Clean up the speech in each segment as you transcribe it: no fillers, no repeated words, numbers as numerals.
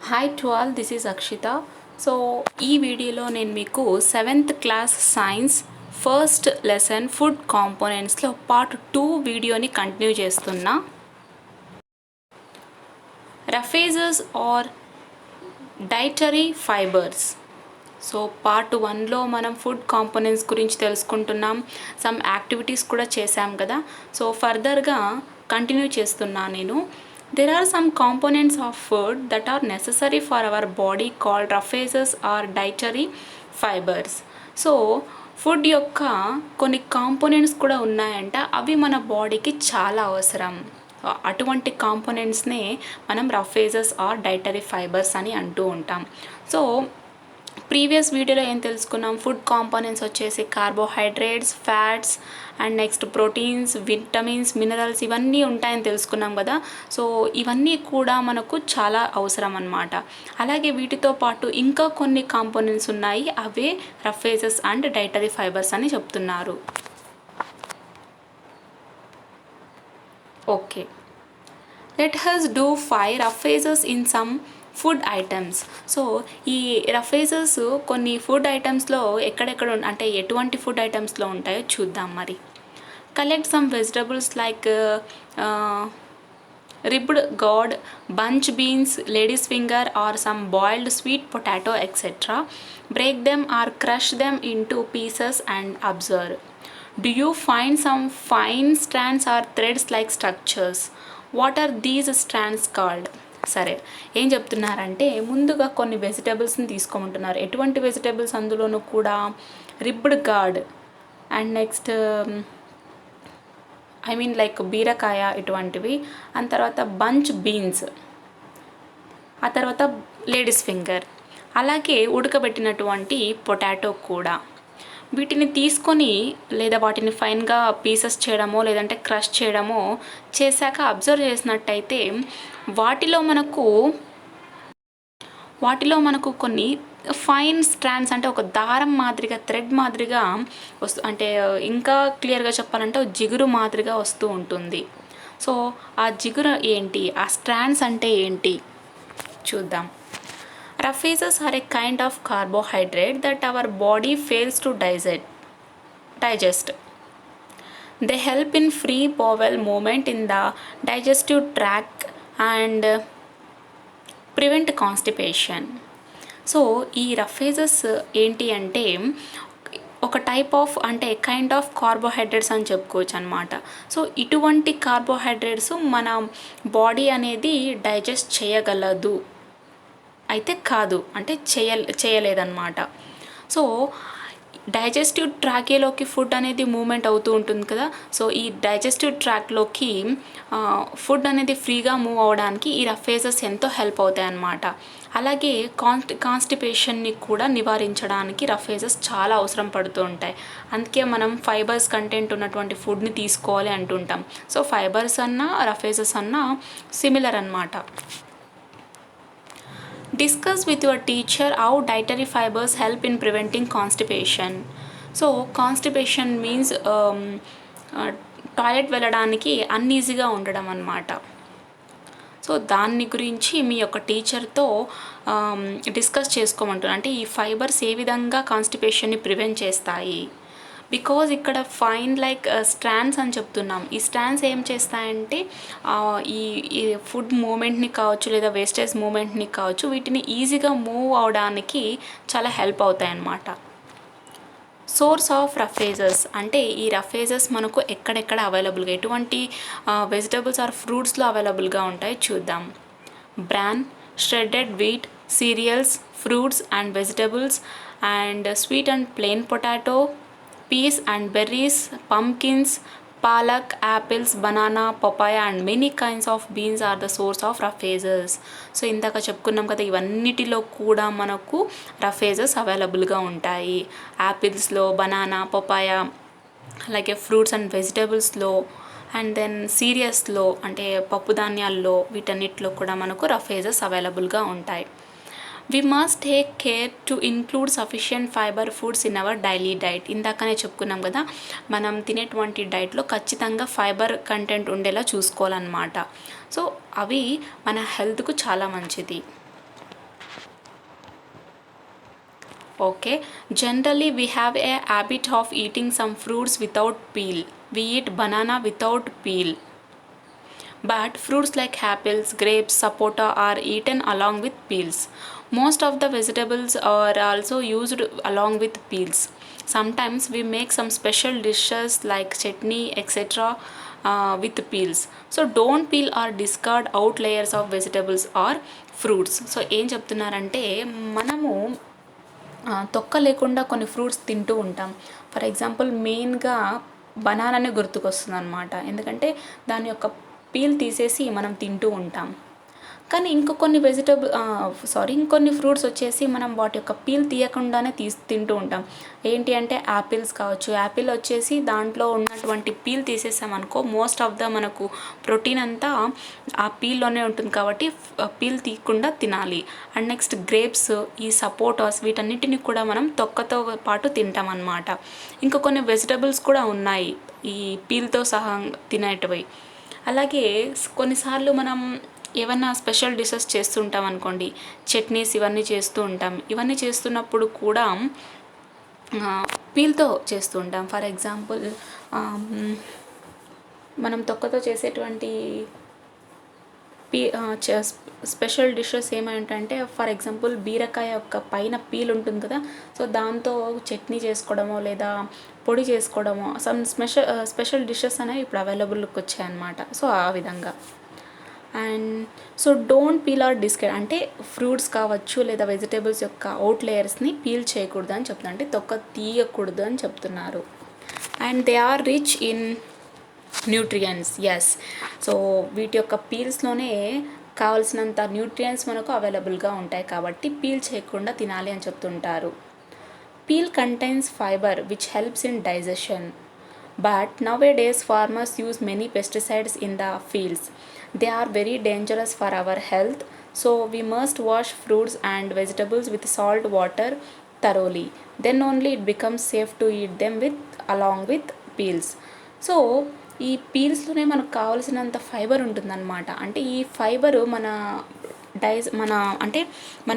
Hi to all, this is Akshitha. So ఈ వీడియోలో నేను మీకు 7th class science first lesson food కాంపోనెంట్స్లో పార్ట్ 2 వీడియోని కంటిన్యూ చేస్తున్నా. Roughages are dietary fibres. So part 1లో మనం ఫుడ్ కాంపోనెంట్స్ గురించి తెలుసుకుంటున్నాం, సమ్ యాక్టివిటీస్ కూడా చేశాం కదా. సో ఫర్దర్గా కంటిన్యూ చేస్తున్నా నేను. There are some components of food that are necessary for our body called raffages or dietary fibers. So food యొక్క కొన్ని కాంపోనెంట్స్ కూడా ఉన్నాయంట, అవి మన బాడీకి చాలా అవసరం. అటువంటి కాంపోనెంట్స్నే మనం రఫేజెస్ ఆర్ డైటరీ ఫైబర్స్ అని అంటూ ఉంటాం. సో ప్రీవియస్ వీడియోలో ఏం తెలుసుకున్నాం, ఫుడ్ కాంపోనెంట్స్ వచ్చేసి carbohydrates, fats and next proteins, vitamins, minerals ఇవన్నీ ఉంటాయని తెలుసుకున్నాం కదా. సో ఇవన్నీ కూడా మనకు చాలా అవసరం అన్నమాట. అలాగే వీటితో పాటు ఇంకా కొన్ని కాంపోనెంట్స్ ఉన్నాయి, అవే రఫేజెస్ అండ్ డైటరీ ఫైబర్స్ అని చెప్తున్నారు. Okay, let us do 5 roughages in some food items. So ఈ రఫేజెస్ కొన్ని ఫుడ్ ఐటమ్స్లో ఎక్కడెక్కడ అంటే ఎటువంటి ఫుడ్ ఐటమ్స్లో ఉంటాయో చూద్దాం మరి. Collect some vegetables like ribbed gourd, bunch beans, lady's finger or some boiled sweet potato etc. Break them or crush them into pieces and observe. Do you find some fine strands or threads like structures? What are these strands called? సరే, ఏం చెప్తున్నారంటే ముందుగా కొన్ని వెజిటేబుల్స్ని తీసుకోమంటున్నారు. ఎటువంటి vegetables అందులోనూ కూడా ribbed gourd and next like బీరకాయ ఇటువంటివి, అండ్ తర్వాత బంచ్ బీన్స్, ఆ తర్వాత లేడీస్ ఫింగర్, అలాగే ఉడకబెట్టినటువంటి పొటాటో కూడా. వీటిని తీసుకొని లేదా వాటిని ఫైన్గా పీసెస్ చేయడమో లేదంటే క్రష్ చేయడమో చేశాక అబ్జర్వ్ చేసినట్టయితే వాటిలో మనకు కొన్ని ఫైన్ స్ట్రాండ్స్ అంటే ఒక దారం మాదిరిగా, థ్రెడ్ మాదిరిగా అంటే ఇంకా క్లియర్గా చెప్పాలంటే జిగురు మాదిరిగా వస్తూ ఉంటుంది. సో ఆ జిగురు ఏంటి, ఆ స్ట్రాండ్స్ అంటే ఏంటి చూద్దాం. Raffages are a kind of carbohydrate that our body fails to digest. They help in free bowel movement in the digestive tract and prevent constipation. So ఈ రఫేజెస్ ఏంటి అంటే ఒక టైప్ ఆఫ్ అంటే కైండ్ ఆఫ్ కార్బోహైడ్రేట్స్ అని చెప్పుకోవచ్చు అనమాట. So ఇటువంటి carbohydrates మన బాడీ అనేది డైజెస్ట్ చేయగలదు అయితే కాదు అంటే చేయలేదన్నమాట. సో డైజెస్టివ్ ట్రాకేలోకి ఫుడ్ అనేది మూమెంట్ అవుతూ ఉంటుంది కదా. సో ఈ డైజెస్టివ్ ట్రాక్లోకి ఫుడ్ అనేది ఫ్రీగా మూవ్ అవ్వడానికి ఈ రఫేజెస్ ఎంతో హెల్ప్ అవుతాయి అన్నమాట. అలాగే కాన్స్టిపేషన్ని కూడా నివారించడానికి రఫేజెస్ చాలా అవసరం పడుతూ ఉంటాయి. అందుకే మనం ఫైబర్స్ కంటెంట్ ఉన్నటువంటి ఫుడ్ని తీసుకోవాలి అంటుంటాం. సో ఫైబర్స్ అన్నా రఫేజెస్ అన్నా సిమిలర్ అన్నమాట. Discuss with your teacher how dietary fibers help in preventing constipation. So constipation means toilet వెళ్ళడానికి అన్ఈజీగా ఉండడం అన్నమాట. సో దాన్ని గురించి మీ యొక్క టీచర్తో డిస్కస్ చేసుకోమంటున్నారు. అంటే ఈ ఫైబర్స్ ఏ విధంగా కాన్స్టిపేషన్ని ప్రివెంట్ చేస్తాయి. బికాజ్ ఇక్కడ ఫైన్ లైక్ స్ట్రాండ్స్ అని చెప్తున్నాం. ఈ స్ట్రాండ్స్ ఏం చేస్తాయంటే ఈ ఫుడ్ మూమెంట్ని కావచ్చు లేదా వేస్టేజ్ మూమెంట్ని కావచ్చు, వీటిని ఈజీగా మూవ్ అవడానికి చాలా హెల్ప్ అవుతాయి అన్నమాట. సోర్స్ ఆఫ్ రఫేజెస్ అంటే ఈ రఫేజెస్ మనకు ఎక్కడెక్కడ అవైలబుల్గా, ఎటువంటి వెజిటబుల్స్ ఆర్ ఫ్రూట్స్లో అవైలబుల్గా ఉంటాయో చూద్దాం. Bran, shredded wheat, serials, fruits and vegetables and sweet and plain potato, peas and berries, pumpkins, palak, apples, banana, papaya and many kinds of beans are the source of raffages. So ఇందాక చెప్పుకున్నాం కదా, ఇవన్నిటిలో కూడా మనకు roughages అవైలబుల్గా ఉంటాయి. యాపిల్స్లో, banana, papaya, అలాగే fruits and వెజిటబుల్స్లో, and then సీరియల్స్లో అంటే పప్పు ధాన్యాల్లో, వీటన్నిటిలో కూడా మనకు రఫేజెస్ అవైలబుల్గా ఉంటాయి. We must take care to include sufficient fiber foods in our daily diet. ఇందాకనే చెప్పుకున్నాం కదా, మనం తినేటువంటి డైట్లో ఖచ్చితంగా ఫైబర్ కంటెంట్ ఉండేలా చూసుకోవాలన్నమాట. సో అవి మన హెల్త్కు చాలా మంచిది. Okay, generally we have a habit of eating some fruits without peel. We eat banana without peel. But fruits like apples, grapes, sapota are eaten along with peels. Most of the vegetables are also used along with peels. Sometimes we make some special dishes like chutney, etc. With peels. So don't peel or discard out layers of vegetables or fruits. So ఏం చెప్తున్నారంటే మనము తొక్క లేకుండా కొన్ని fruits తింటూ ఉంటాం. For example మెయిన్గా బనానానే గుర్తుకొస్తుంది అనమాట. ఎందుకంటే దాని యొక్క పీల్ తీసేసి మనం తింటూ ఉంటాం. కానీ ఇంకొన్ని ఫ్రూట్స్ వచ్చేసి మనం వాటి యొక్క పీల్ తీయకుండానే తింటూ ఉంటాం. ఏంటి అంటే యాపిల్స్ కావచ్చు. యాపిల్ వచ్చేసి దాంట్లో ఉన్నటువంటి పీల్ తీసేసామనుకో మోస్ట్ ఆఫ్ ద మనకు ప్రోటీన్ అంతా ఆ పీల్లోనే ఉంటుంది కాబట్టి పీల్ తీయకుండా తినాలి. అండ్ నెక్స్ట్ గ్రేప్స్, ఈ సపోటాస్ వీటన్నిటిని కూడా మనం తొక్కతో పాటు తింటాం అన్నమాట. ఇంకా కొన్ని వెజిటబుల్స్ కూడా ఉన్నాయి ఈ పీల్తో సహా తినేటివి. అలాగే కొన్నిసార్లు మనం ఏమన్నా స్పెషల్ డిషెస్ చేస్తుంటాం అనుకోండి, చట్నీస్ ఇవన్నీ చేస్తూ ఉంటాం. ఇవన్నీ చేస్తున్నప్పుడు కూడా పీల్తో చేస్తూ ఉంటాం. ఫర్ ఎగ్జాంపుల్ మనం తొక్కతో చేసేటువంటి స్పెషల్ డిషెస్ ఏమంటే ఫర్ ఎగ్జాంపుల్ బీరకాయ యొక్క పైన పీల్ ఉంటుంది కదా, సో దాంతో చట్నీ చేసుకోవడమో లేదా పొడి చేసుకోవడమో సమ్ స్పెషల్ డిషెస్ అనేవి ఇప్పుడు అవైలబుల్కి వచ్చాయన్నమాట. సో ఆ విధంగా. And so don't peel or discard అంటే ఫ్రూట్స్ కావచ్చు లేదా వెజిటేబుల్స్ యొక్క అవుట్ లేయర్స్ని పీల్ చేయకూడదు అని చెప్తున్నారు. అంటే తొక్క తీయకూడదు అని చెప్తున్నారు. And they are rich in nutrients. Yes, so వీటి యొక్క పీల్స్లోనే కావాల్సినంత న్యూట్రియంట్స్ మనకు అవైలబుల్గా ఉంటాయి కాబట్టి పీల్ చేయకుండా తినాలి అని చెప్తుంటారు. Peel contains fibre which helps in digestion. But nowadays farmers use many pesticides in the fields. They are very dangerous for our health. So we must wash fruits and vegetables with salt water thoroughly. Then only it becomes safe to eat them along with peels. So ఈ పీల్స్లోనే మనకు కావాల్సినంత fibre ఉంటుందన్నమాట. అంటే ఈ fibre మన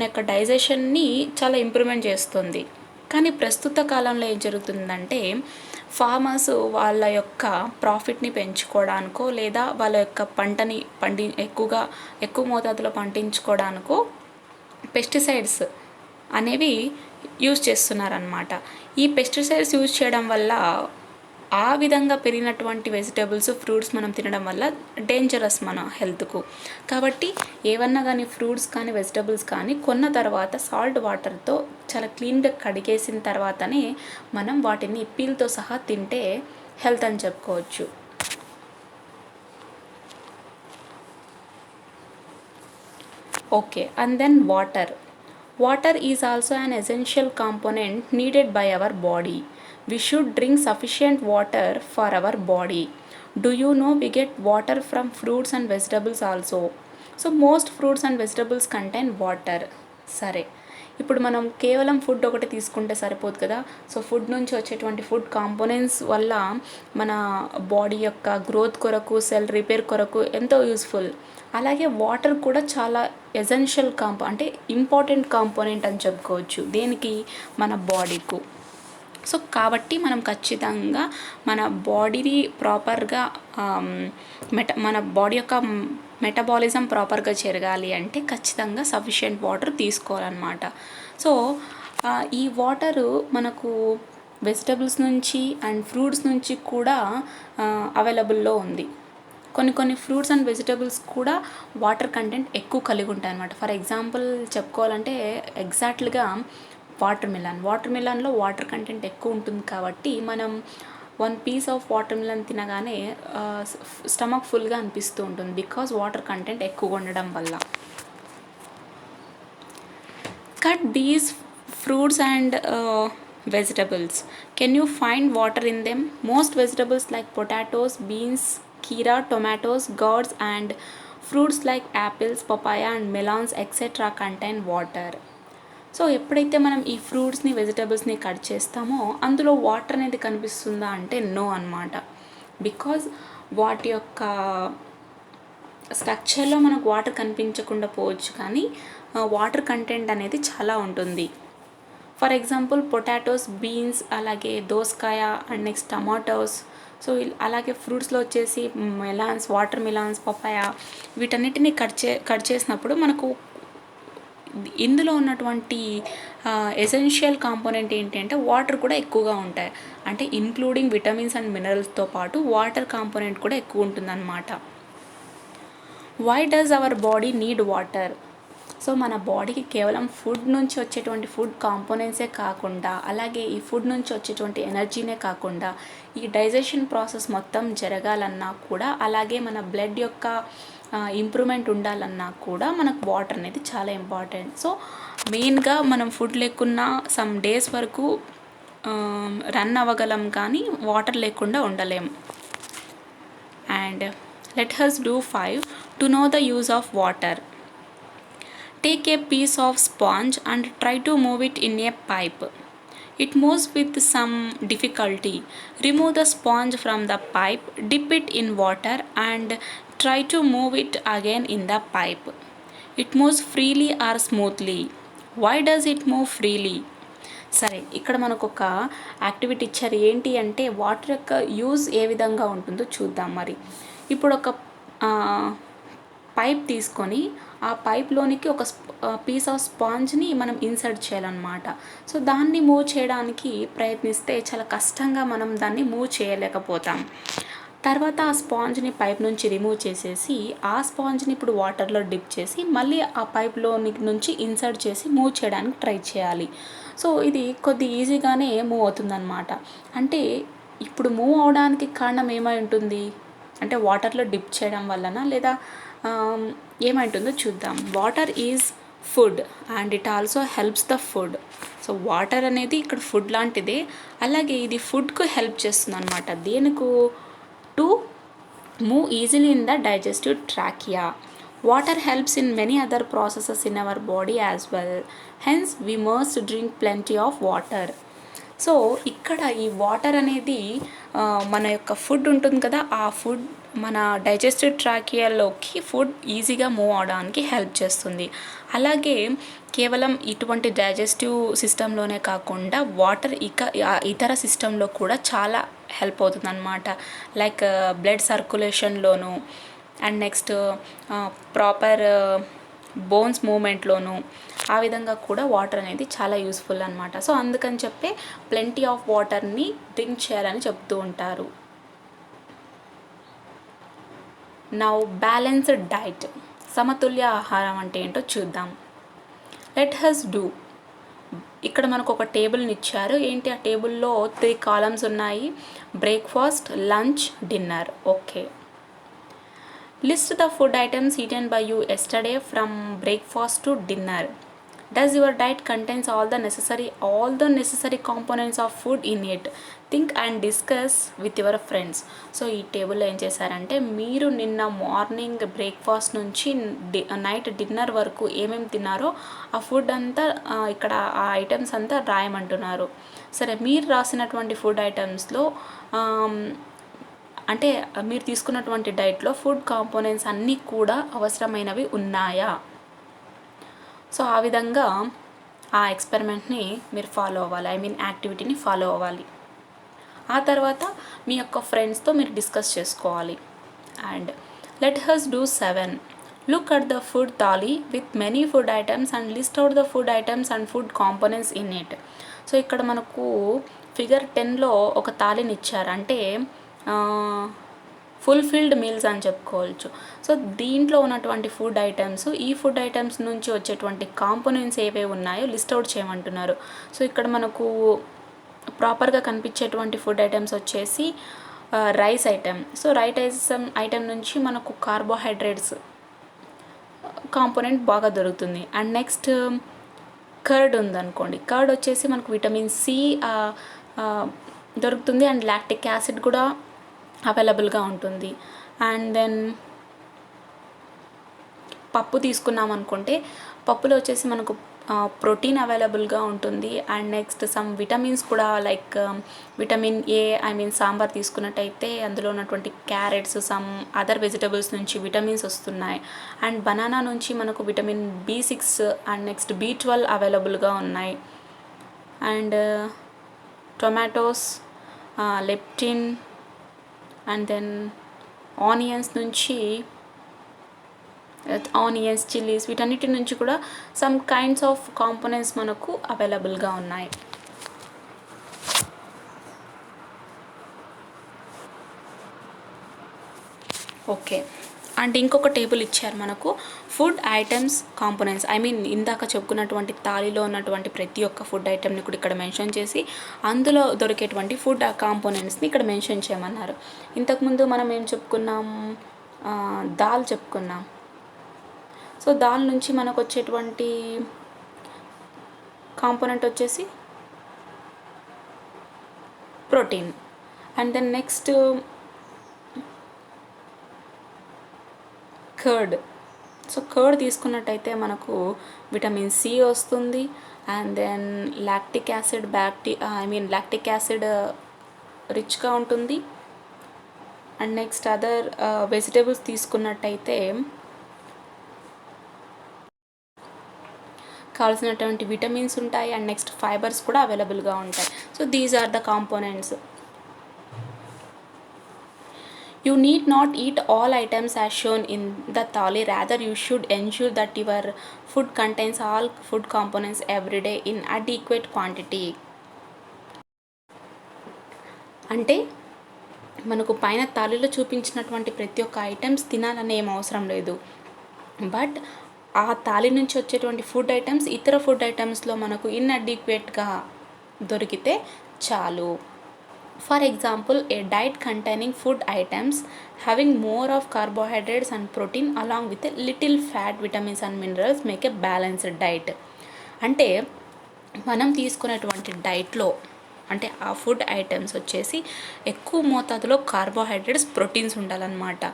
యొక్క డైజెషన్ని చాలా improvement చేస్తుంది. కానీ ప్రస్తుత కాలంలో ఏం జరుగుతుందంటే ఫార్మర్స్ వాళ్ళ యొక్క ప్రాఫిట్ని పెంచుకోవడానికో లేదా వాళ్ళ యొక్క పంటని ఎక్కువ మోతాదులో పండించుకోవడానికో పెస్టిసైడ్స్ అనేవి యూజ్ చేస్తున్నారన్నమాట. ఈ పెస్టిసైడ్స్ యూజ్ చేయడం వల్ల ఆ విధంగా పెరిగినటువంటి వెజిటేబుల్స్, ఫ్రూట్స్ మనం తినడం వల్ల డేంజరస్ మన హెల్త్కు. కాబట్టి ఏవన్నా కానీ ఫ్రూట్స్ కానీ వెజిటేబుల్స్ కానీ కొన్న తర్వాత సాల్ట్ వాటర్తో చాలా క్లీన్గా కడిగేసిన తర్వాతనే మనం వాటిని పీల్తో సహా తింటే హెల్త్ అని చెప్పుకోవచ్చు. Okay, and then water. Water is also an essential component needed by our body. We should drink sufficient water for our body. Do you know we get water from fruits and vegetables also? So most fruits and vegetables contain water. సరే, ఇప్పుడు మనం కేవలం food ఒకటి తీసుకుంటే సరిపోదు కదా. So food నుంచి వచ్చేటువంటి ఫుడ్ కాంపోనెంట్స్ వల్ల మన బాడీ యొక్క గ్రోత్ కొరకు, సెల్ రిపేర్ కొరకు ఎంతో యూస్ఫుల్. అలాగే వాటర్ కూడా చాలా ఎసెన్షియల్ అంటే ఇంపార్టెంట్ కాంపోనెంట్ అని చెప్పుకోవచ్చు దేనికి, మన బాడీకు. సో కాబట్టి మనం ఖచ్చితంగా మన బాడీని ప్రాపర్గా మన బాడీ యొక్క మెటబాలిజం ప్రాపర్గా జరగాలి అంటే ఖచ్చితంగా సఫిషియెంట్ వాటర్ తీసుకోవాలన్నమాట. సో ఈ వాటరు మనకు వెజిటబుల్స్ నుంచి అండ్ ఫ్రూట్స్ నుంచి కూడా అవైలబుల్లో ఉంది. కొన్ని ఫ్రూట్స్ అండ్ వెజిటబుల్స్ కూడా వాటర్ కంటెంట్ ఎక్కువ కలిగి ఉంటాయి అన్నమాట. ఫర్ ఎగ్జాంపుల్ చెప్పుకోవాలంటే ఎగ్జాక్ట్గా వాటర్ మిలన్లో వాటర్ కంటెంట్ ఎక్కువ ఉంటుంది కాబట్టి మనం 1 piece ఆఫ్ వాటర్ మిలన్ తినగానే స్టమక్ ఫుల్గా అనిపిస్తూ ఉంటుంది బికాజ్ వాటర్ కంటెంట్ ఎక్కువగా ఉండడం వల్ల. Cut these fruits and vegetables. Can you find water in them? Most vegetables like potatoes, beans, kheera, tomatoes, gourds and fruits like apples, papaya and melons etc. contain water. So ఎప్పుడైతే మనం ఈ ఫ్రూట్స్ని, వెజిటబుల్స్ని cut చేస్తామో అందులో water అనేది కనిపిస్తుందా అంటే no అన్నమాట. బికాజ్ వాటి యొక్క స్ట్రక్చర్లో మనకు వాటర్ కనిపించకుండా పోవచ్చు కానీ వాటర్ కంటెంట్ అనేది చాలా ఉంటుంది. ఫర్ ఎగ్జాంపుల్ పొటాటోస్, బీన్స్, అలాగే దోసకాయ అండ్ నెక్స్ట్ టమాటోస్. సో అలాగే ఫ్రూట్స్లో వచ్చేసి మెలాన్స్, వాటర్ మిలాన్స్, పపాయ, వీటన్నిటిని కట్ చేసినప్పుడు మనకు ఇందులో ఉన్నటువంటి ఎసెన్షియల్ కాంపోనెంట్ ఏంటి అంటే వాటర్ కూడా ఎక్కువగా ఉంటాయి. అంటే ఇంక్లూడింగ్ విటమిన్స్ అండ్ మినరల్స్తో పాటు వాటర్ కాంపోనెంట్ కూడా ఎక్కువ ఉంటుందన్నమాట. Why does our body need water? So మన బాడీకి కేవలం ఫుడ్ నుంచి వచ్చేటువంటి ఫుడ్ కాంపోనెంట్సే కాకుండా, అలాగే ఈ ఫుడ్ నుంచి వచ్చేటువంటి ఎనర్జీనే కాకుండా, ఈ డైజెషన్ ప్రాసెస్ మొత్తం జరగాలన్నా కూడా, అలాగే మన బ్లడ్ యొక్క ఇంప్రూవ్మెంట్ ఉండాలన్నా కూడా మనకు వాటర్ అనేది చాలా ఇంపార్టెంట్. సో మెయిన్గా మనం ఫుడ్ లేకున్నా సమ్ డేస్ వరకు రన్ అవ్వగలం, కానీ వాటర్ లేకుండా ఉండలేము. And let us do 5 to know the use of water. Take a piece of sponge and try to move it in a pipe. It moves with some difficulty. Remove the sponge from the pipe, dip it in water and try to move it again in the pipe. It moves freely or smoothly. Why does it move freely? సరే, ఇక్కడ మనకు ఒక activity ఇచ్చారు. ఏంటి అంటే water యొక్క use a విధంగా ఉంటుందో చూద్దాం. మరి ఇప్పుడు ఒక పైప్ తీసుకొని ఆ పైప్లోనికి ఒక పీస్ ఆఫ్ స్పాంజ్ని మనం ఇన్సర్ట్ చేయాలన్నమాట. సో దాన్ని మూవ్ చేయడానికి ప్రయత్నిస్తే చాలా కష్టంగా మనం దాన్ని మూవ్ చేయలేకపోతాం. తర్వాత ఆ స్పాంజ్ని పైప్ నుంచి రిమూవ్ చేసేసి ఆ స్పాంజ్ని ఇప్పుడు వాటర్లో డిప్ చేసి మళ్ళీ ఆ పైప్లో నుంచి ఇన్సర్ట్ చేసి మూవ్ చేయడానికి ట్రై చేయాలి. సో ఇది కొద్ది ఈజీగానే మూవ్ అవుతుందన్నమాట. అంటే ఇప్పుడు మూవ్ అవడానికి కారణం ఏమై ఉంటుంది అంటే వాటర్లో డిప్ చేయడం వలన, లేదా ఏమై ఉంటుందో చూద్దాం. Water is food and it also helps the food. So water అనేది ఇక్కడ ఫుడ్ లాంటిదే, అలాగే ఇది ఫుడ్కు హెల్ప్ చేస్తుంది అనమాట. దేనికి? To move easily in the digestive trachea. Water helps in many other processes in our body as well. Hence we must drink plenty of water. So ఇక్కడ ఈ వాటర్ అనేది మన యొక్క ఫుడ్ ఉంటుంది కదా, ఆ ఫుడ్ మన డైజెస్టివ్ ట్రాకియాలోకి ఫుడ్ ఈజీగా మూవ్ అవడానికి హెల్ప్ చేస్తుంది. అలాగే కేవలం ఇటువంటి డైజెస్టివ్ సిస్టంలోనే కాకుండా వాటర్ ఇతర సిస్టంలో కూడా చాలా హెల్ప్ అవుతుంది అన్నమాట. లైక్ బ్లడ్ సర్క్యులేషన్లోను అండ్ నెక్స్ట్ ప్రాపర్ బోన్స్ మూమెంట్లోను, ఆ విధంగా కూడా వాటర్ అనేది చాలా యూస్ఫుల్ అనమాట. సో అందుకని చెప్పే ప్లెంటీ ఆఫ్ వాటర్ని డ్రింక్ చేయాలని చెప్తూ ఉంటారు. నౌ బ్యాలెన్స్డ్ డైట్, సమతుల్య ఆహారం అంటే ఏంటో చూద్దాం. Let us do. ఇక్కడ మనకు ఒక టేబుల్ని ఇచ్చారు. ఏంటి ఆ టేబుల్లో 3 కాలమ్స్ ఉన్నాయి. Breakfast, lunch, dinner. Okay. List the food items eaten by you yesterday from breakfast to dinner. Does your diet contains all the necessary components of food in it? Think and discuss with your friends. So ఈ టేబుల్లో ఏం చేశారంటే మీరు నిన్న morning breakfast నుంచి night dinner వరకు ఏమేమి తిన్నారో ఆ ఫుడ్ అంతా ఇక్కడ ఆ ఐటమ్స్ అంతా రాయమంటున్నారు. సరే, మీరు రాసినటువంటి ఫుడ్ ఐటమ్స్లో అంటే మీరు తీసుకున్నటువంటి డైట్లో ఫుడ్ కాంపోనెంట్స్ అన్నీ కూడా అవసరమైనవి ఉన్నాయా? సో ఆ విధంగా ఆ ఎక్స్పెరిమెంట్ని మీరు ఫాలో అవ్వాలి, యాక్టివిటీని ఫాలో అవ్వాలి. ఆ తర్వాత మీ యొక్క ఫ్రెండ్స్తో మీరు డిస్కస్ చేసుకోవాలి. And let us do 7. Look at the food thali with many food items and list out the food items and food components in it. So ఇక్కడ మనకు ఫిగర్ 10లో ఒక థాలీని ఇచ్చారు. అంటే ఫుల్ఫిల్డ్ మీల్స్ అని చెప్పుకోవచ్చు. సో దీంట్లో ఉన్నటువంటి ఫుడ్ ఐటమ్స్, ఈ ఫుడ్ ఐటమ్స్ నుంచి వచ్చేటువంటి కాంపోనెంట్స్ ఏవే ఉన్నాయో లిస్ట్ అవుట్ చేయమంటున్నారు. సో ఇక్కడ మనకు ప్రాపర్గా కనిపించేటువంటి ఫుడ్ ఐటమ్స్ వచ్చేసి రైస్ ఐటమ్. సో ఐటమ్ నుంచి మనకు కార్బోహైడ్రేట్స్ కాంపోనెంట్ బాగా దొరుకుతుంది. అండ్ నెక్స్ట్ కర్డ్ ఉందనుకోండి, కర్డ్ వచ్చేసి మనకు విటమిన్ సి దొరుకుతుంది అండ్ లాక్టిక్ యాసిడ్ కూడా అవైలబుల్గా ఉంటుంది. అండ్ దెన్ పప్పు తీసుకున్నాం అనుకుంటే పప్పులో వచ్చేసి మనకు ప్రోటీన్ అవైలబుల్గా ఉంటుంది. అండ్ నెక్స్ట్ సమ్ విటమిన్స్ కూడా లైక్ విటమిన్ ఏ, సాంబార్ తీసుకున్నట్టయితే అందులో ఉన్నటువంటి క్యారెట్స్, సమ్ అదర్ వెజిటబుల్స్ నుంచి విటమిన్స్ వస్తున్నాయి. అండ్ బనానా నుంచి మనకు vitamin B6 and next B12 అవైలబుల్గా ఉన్నాయి. And tomatoes, leptin, and then onions నుంచి ఆనియన్స్, చిల్లీస్, వీటన్నిటి నుంచి కూడా సమ్ కైండ్స్ ఆఫ్ కాంపోనెంట్స్ మనకు అవైలబుల్గా ఉన్నాయి. ఓకే, అండ్ ఇంకొక టేబుల్ ఇచ్చారు మనకు, food items components. I mean ఇందాక చెప్పుకున్నటువంటి థాలీలో ఉన్నటువంటి ప్రతి ఒక్క ఫుడ్ ఐటమ్ని కూడా ఇక్కడ మెన్షన్ చేసి అందులో దొరికేటువంటి ఫుడ్ కాంపోనెంట్స్ని ఇక్కడ మెన్షన్ చేయమన్నారు. ఇంతకుముందు మనం ఏం చెప్పుకున్నాం, దాల్ చెప్పుకున్నాం. సో దాల్ నుంచి మనకు వచ్చేటువంటి కాంపోనెంట్ వచ్చేసి protein. And then next curd. So curd తీసుకున్నట్టయితే మనకు విటమిన్ సి వస్తుంది. And then lactic acid lactic acid రిచ్గా ఉంటుంది. అండ్ నెక్స్ట్ అదర్ వెజిటేబుల్స్ తీసుకున్నట్టయితే కావాల్సినటువంటి విటమిన్స్ ఉంటాయి. అండ్ నెక్స్ట్ ఫైబర్స్ కూడా అవైలబుల్గా ఉంటాయి. So these are the components. You need not eat all items as shown in the thali. Rather, you should ensure that your food contains all food components every day in adequate quantity. అంటే మనకు పైన థాలీలో చూపించినటువంటి ప్రతి ఒక్క items తినాలని ఏం అవసరం లేదు. బట్ ఆ థాలీ నుంచి వచ్చేటువంటి ఫుడ్ ఐటమ్స్ ఇతర ఫుడ్ ఐటమ్స్లో మనకు ఇన్అడిక్వేట్గా దొరికితే చాలు. For example, a diet containing food items having more of carbohydrates and protein along with a little fat, vitamins and minerals make a balanced diet. అంటే మనం తీసుకునేటువంటి డైట్లో అంటే ఆ ఫుడ్ ఐటమ్స్ వచ్చేసి ఎక్కువ మోతాదులో కార్బోహైడ్రేట్స్, ప్రోటీన్స్ ఉండాలన్నమాట.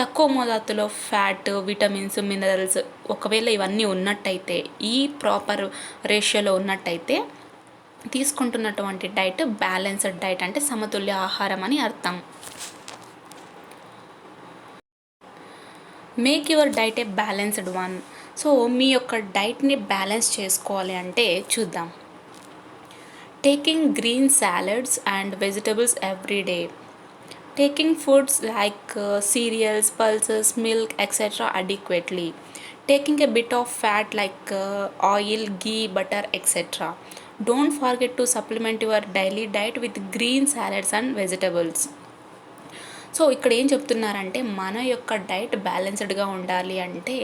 తక్కువ మోతాదులో ఫ్యాట్, విటమిన్స్, మినరల్స్ ఒకవేళ ఇవన్నీ ఉన్నట్టయితే, ఈ ప్రాపర్ రేషియోలో ఉన్నట్టయితే తీసుకుంటున్నటువంటి డైట్ బ్యాలెన్స్డ్ డైట్, అంటే సమతుల్య ఆహారం అని అర్థం. Make your diet a balanced one. So మీ యొక్క డైట్ని బ్యాలెన్స్ చేసుకోవాలి అంటే చూద్దాం. Taking green salads and vegetables every day. Taking foods like cereals, pulses, milk, etc. adequately. Taking a bit of fat like oil, ghee, butter, etc. Don't forget to supplement your daily diet with green salads and vegetables. So ఇక్కడ ఏం చెప్తున్నారంటే మన యొక్క diet బ్యాలెన్స్డ్గా ఉండాలి అంటే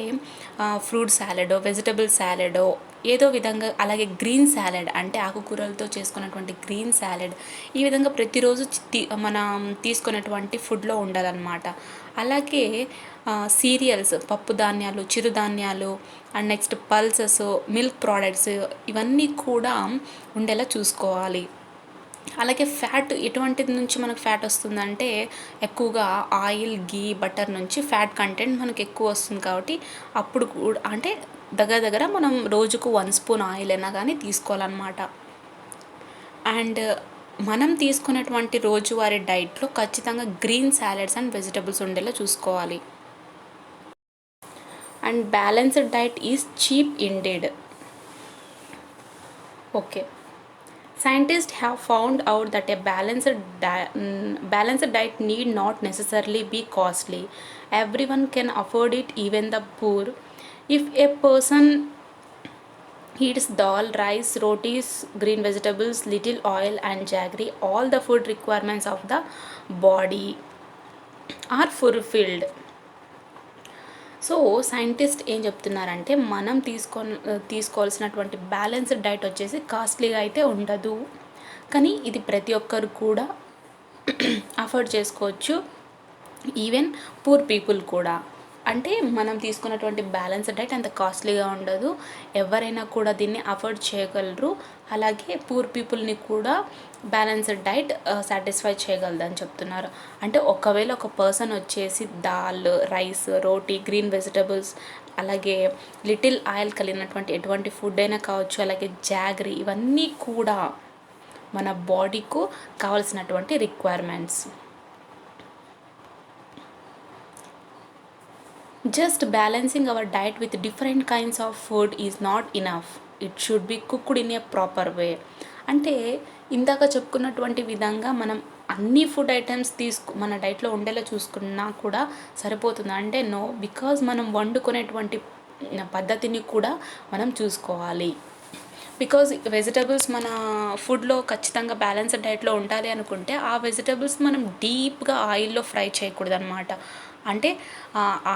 fruit సాలడో, vegetable సాలడో ఏదో విధంగా, అలాగే గ్రీన్ సాలడ్ అంటే ఆకుకూరలతో చేసుకున్నటువంటి గ్రీన్ సాలడ్, ఈ విధంగా ప్రతిరోజు మనం తీసుకునేటువంటి ఫుడ్లో ఉండాలన్నమాట. అలాగే సీరియల్స్, పప్పు ధాన్యాలు, చిరుధాన్యాలు, and next pulses, milk products ఇవన్నీ కూడా ఉండేలా చూసుకోవాలి. అలాగే ఫ్యాట్ ఎటువంటిది నుంచి మనకు ఫ్యాట్ వస్తుందంటే ఎక్కువగా ఆయిల్, గీ, బటర్ నుంచి ఫ్యాట్ కంటెంట్ మనకు ఎక్కువ వస్తుంది. కాబట్టి అప్పుడు కూడా అంటే దగ్గర మనం రోజుకు 1 స్పూన్ ఆయిల్ అయినా కానీ తీసుకోవాలన్నమాట. అండ్ మనం తీసుకునేటువంటి రోజువారీ డైట్లో ఖచ్చితంగా గ్రీన్ సాలడ్స్ అండ్ వెజిటబుల్స్ ఉండేలా చూసుకోవాలి. And balanced diet is cheap indeed. Okay, scientists have found out that a balanced diet need not necessarily be costly. Everyone can afford it, even the poor. If a person eats dal, rice, rotis, green vegetables, little oil and jaggery, all the food requirements of the body are fulfilled. So scientist ఏం చెప్తున్నారంటే మనం తీసుకోవాల్సినటువంటి balanced diet వచ్చేసి కాస్ట్లీగా అయితే ఉండదు, కానీ ఇది ప్రతి ఒక్కరు కూడా అఫోర్డ్ చేసుకోవచ్చు, ఈవెన్ పూర్ పీపుల్ కూడా. అంటే మనం తీసుకున్నటువంటి బ్యాలెన్స్డ్ డైట్ అంత కాస్ట్లీగా ఉండదు, ఎవరైనా కూడా దీన్ని అఫోర్డ్ చేయగలరు. అలాగే పూర్ పీపుల్ని కూడా బ్యాలెన్స్డ్ డైట్ సాటిస్ఫై చేయగలదని చెప్తున్నారు. అంటే ఒకవేళ ఒక పర్సన్ వచ్చేసి దాల్, రైస్, రోటీ, గ్రీన్ వెజిటబుల్స్, అలాగే లిటిల్ ఆయిల్ కలిగినటువంటి ఎటువంటి ఫుడ్ అయినా కావచ్చు, అలాగే జాగరీ, ఇవన్నీ కూడా మన బాడీకు కావాల్సినటువంటి requirements. Just balancing our diet with different kinds of food is not enough. It should be cooked in a proper way. అంటే ఇందాక చెప్పుకున్నటువంటి విధంగా మనం అన్ని ఫుడ్ ఐటమ్స్ మన డైట్లో ఉండేలా చూసుకున్నా కూడా సరిపోతుంది అంటే నో, బికాజ్ మనం వండుకునేటువంటి పద్ధతిని కూడా మనం చూసుకోవాలి. బికాజ్ వెజిటబుల్స్ మన ఫుడ్లో ఖచ్చితంగా బ్యాలెన్స్డ్ డైట్లో ఉండాలి అనుకుంటే ఆ వెజిటబుల్స్ మనం డీప్గా ఆయిల్లో ఫ్రై చేయకూడదు అనమాట. అంటే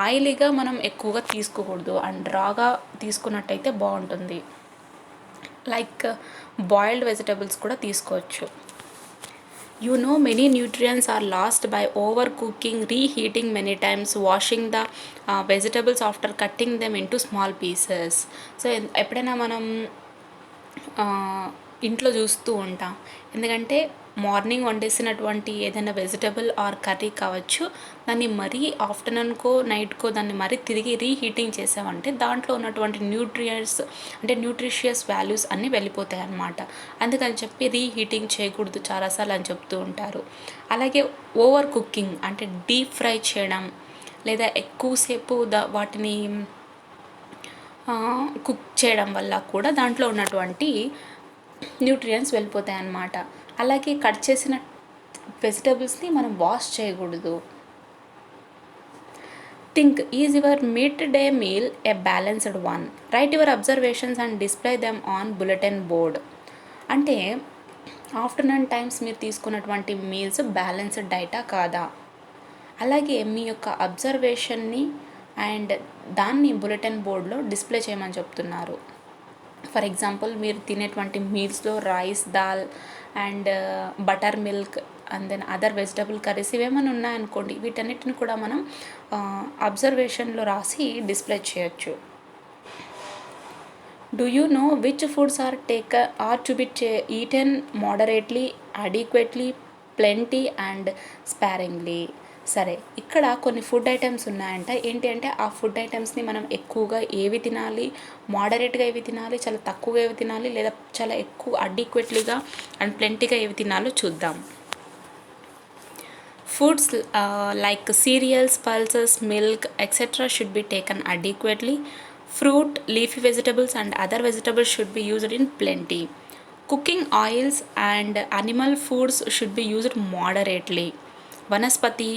ఆయిలీగా మనం ఎక్కువగా తీసుకోకూడదు అండ్ రాగా తీసుకున్నట్టయితే బాగుంటుంది. లైక్ బాయిల్డ్ వెజిటబుల్స్ కూడా తీసుకోవచ్చు. Many nutrients are lost by overcooking, reheating many times, washing the vegetables after cutting them into small pieces. So ఎప్పుడైనా మనం ఇంట్లో చూస్తూ ఉంటాం. ఎందుకంటే మార్నింగ్ వండేసినటువంటి ఏదైనా వెజిటబుల్ ఆర్ కర్రీ కావచ్చు, దాన్ని మరీ ఆఫ్టర్నూన్కో నైట్కో దాన్ని మరీ తిరిగి రీహీటింగ్ చేసామంటే దాంట్లో ఉన్నటువంటి న్యూట్రియంట్స్ అంటే న్యూట్రిషియస్ వాల్యూస్ అన్నీ వెళ్ళిపోతాయి అన్నమాట. అందుకని చెప్పి రీహీటింగ్ చేయకూడదు చాలాసార్లు అని చెప్తూ ఉంటారు. అలాగే ఓవర్ కుకింగ్ అంటే డీప్ ఫ్రై చేయడం లేదా ఎక్కువసేపు వాటిని కుక్ చేయడం వల్ల కూడా దాంట్లో ఉన్నటువంటి న్యూట్రియంట్స్ వెళ్ళిపోతాయి అన్నమాట. అలాగే కట్ చేసిన వెజిటబుల్స్ని మనం వాష్ చేయకూడదు. Think, is your mid day meal a balanced one? Write your observations and display them on bulletin board. అంటే ఆఫ్టర్నూన్ టైమ్స్ మీరు తీసుకున్నటువంటి మీల్స్ బ్యాలెన్స్డ్ డైటా కాదా? అలాగే మీ యొక్క అబ్జర్వేషన్ని అండ్ దాన్ని బులెటిన్ బోర్డ్లో డిస్ప్లే చేయమని చెప్తున్నారు. ఫర్ ఎగ్జాంపుల్, మీరు తినేటువంటి మీల్స్లో rice, dal and butter milk and then other vegetable curries ఇవేమైనా ఉన్నాయనుకోండి, వీటన్నిటిని కూడా మనం అబ్జర్వేషన్లో రాసి డిస్ప్లే చేయొచ్చు. Do you know which foods are to be eaten moderately, adequately, plenty and sparingly? సరే, ఇక్కడ కొన్ని ఫుడ్ ఐటమ్స్ ఉన్నాయంట. ఏంటి అంటే ఆ ఫుడ్ ఐటమ్స్ని మనం ఎక్కువగా ఏవి తినాలి, మోడరేట్గా ఏవి తినాలి, చాలా తక్కువగా ఏవి తినాలి, లేదా చాలా ఎక్కువ అడిక్వేట్లీగా అండ్ ప్లెంటీగా ఏవి తినాలో చూద్దాం. Foods like cereals, pulses, milk, etc. should be taken adequately. Fruit, leafy vegetables and other vegetables should be used in plenty. Cooking oils and animal foods should be used moderately. Vanaspati,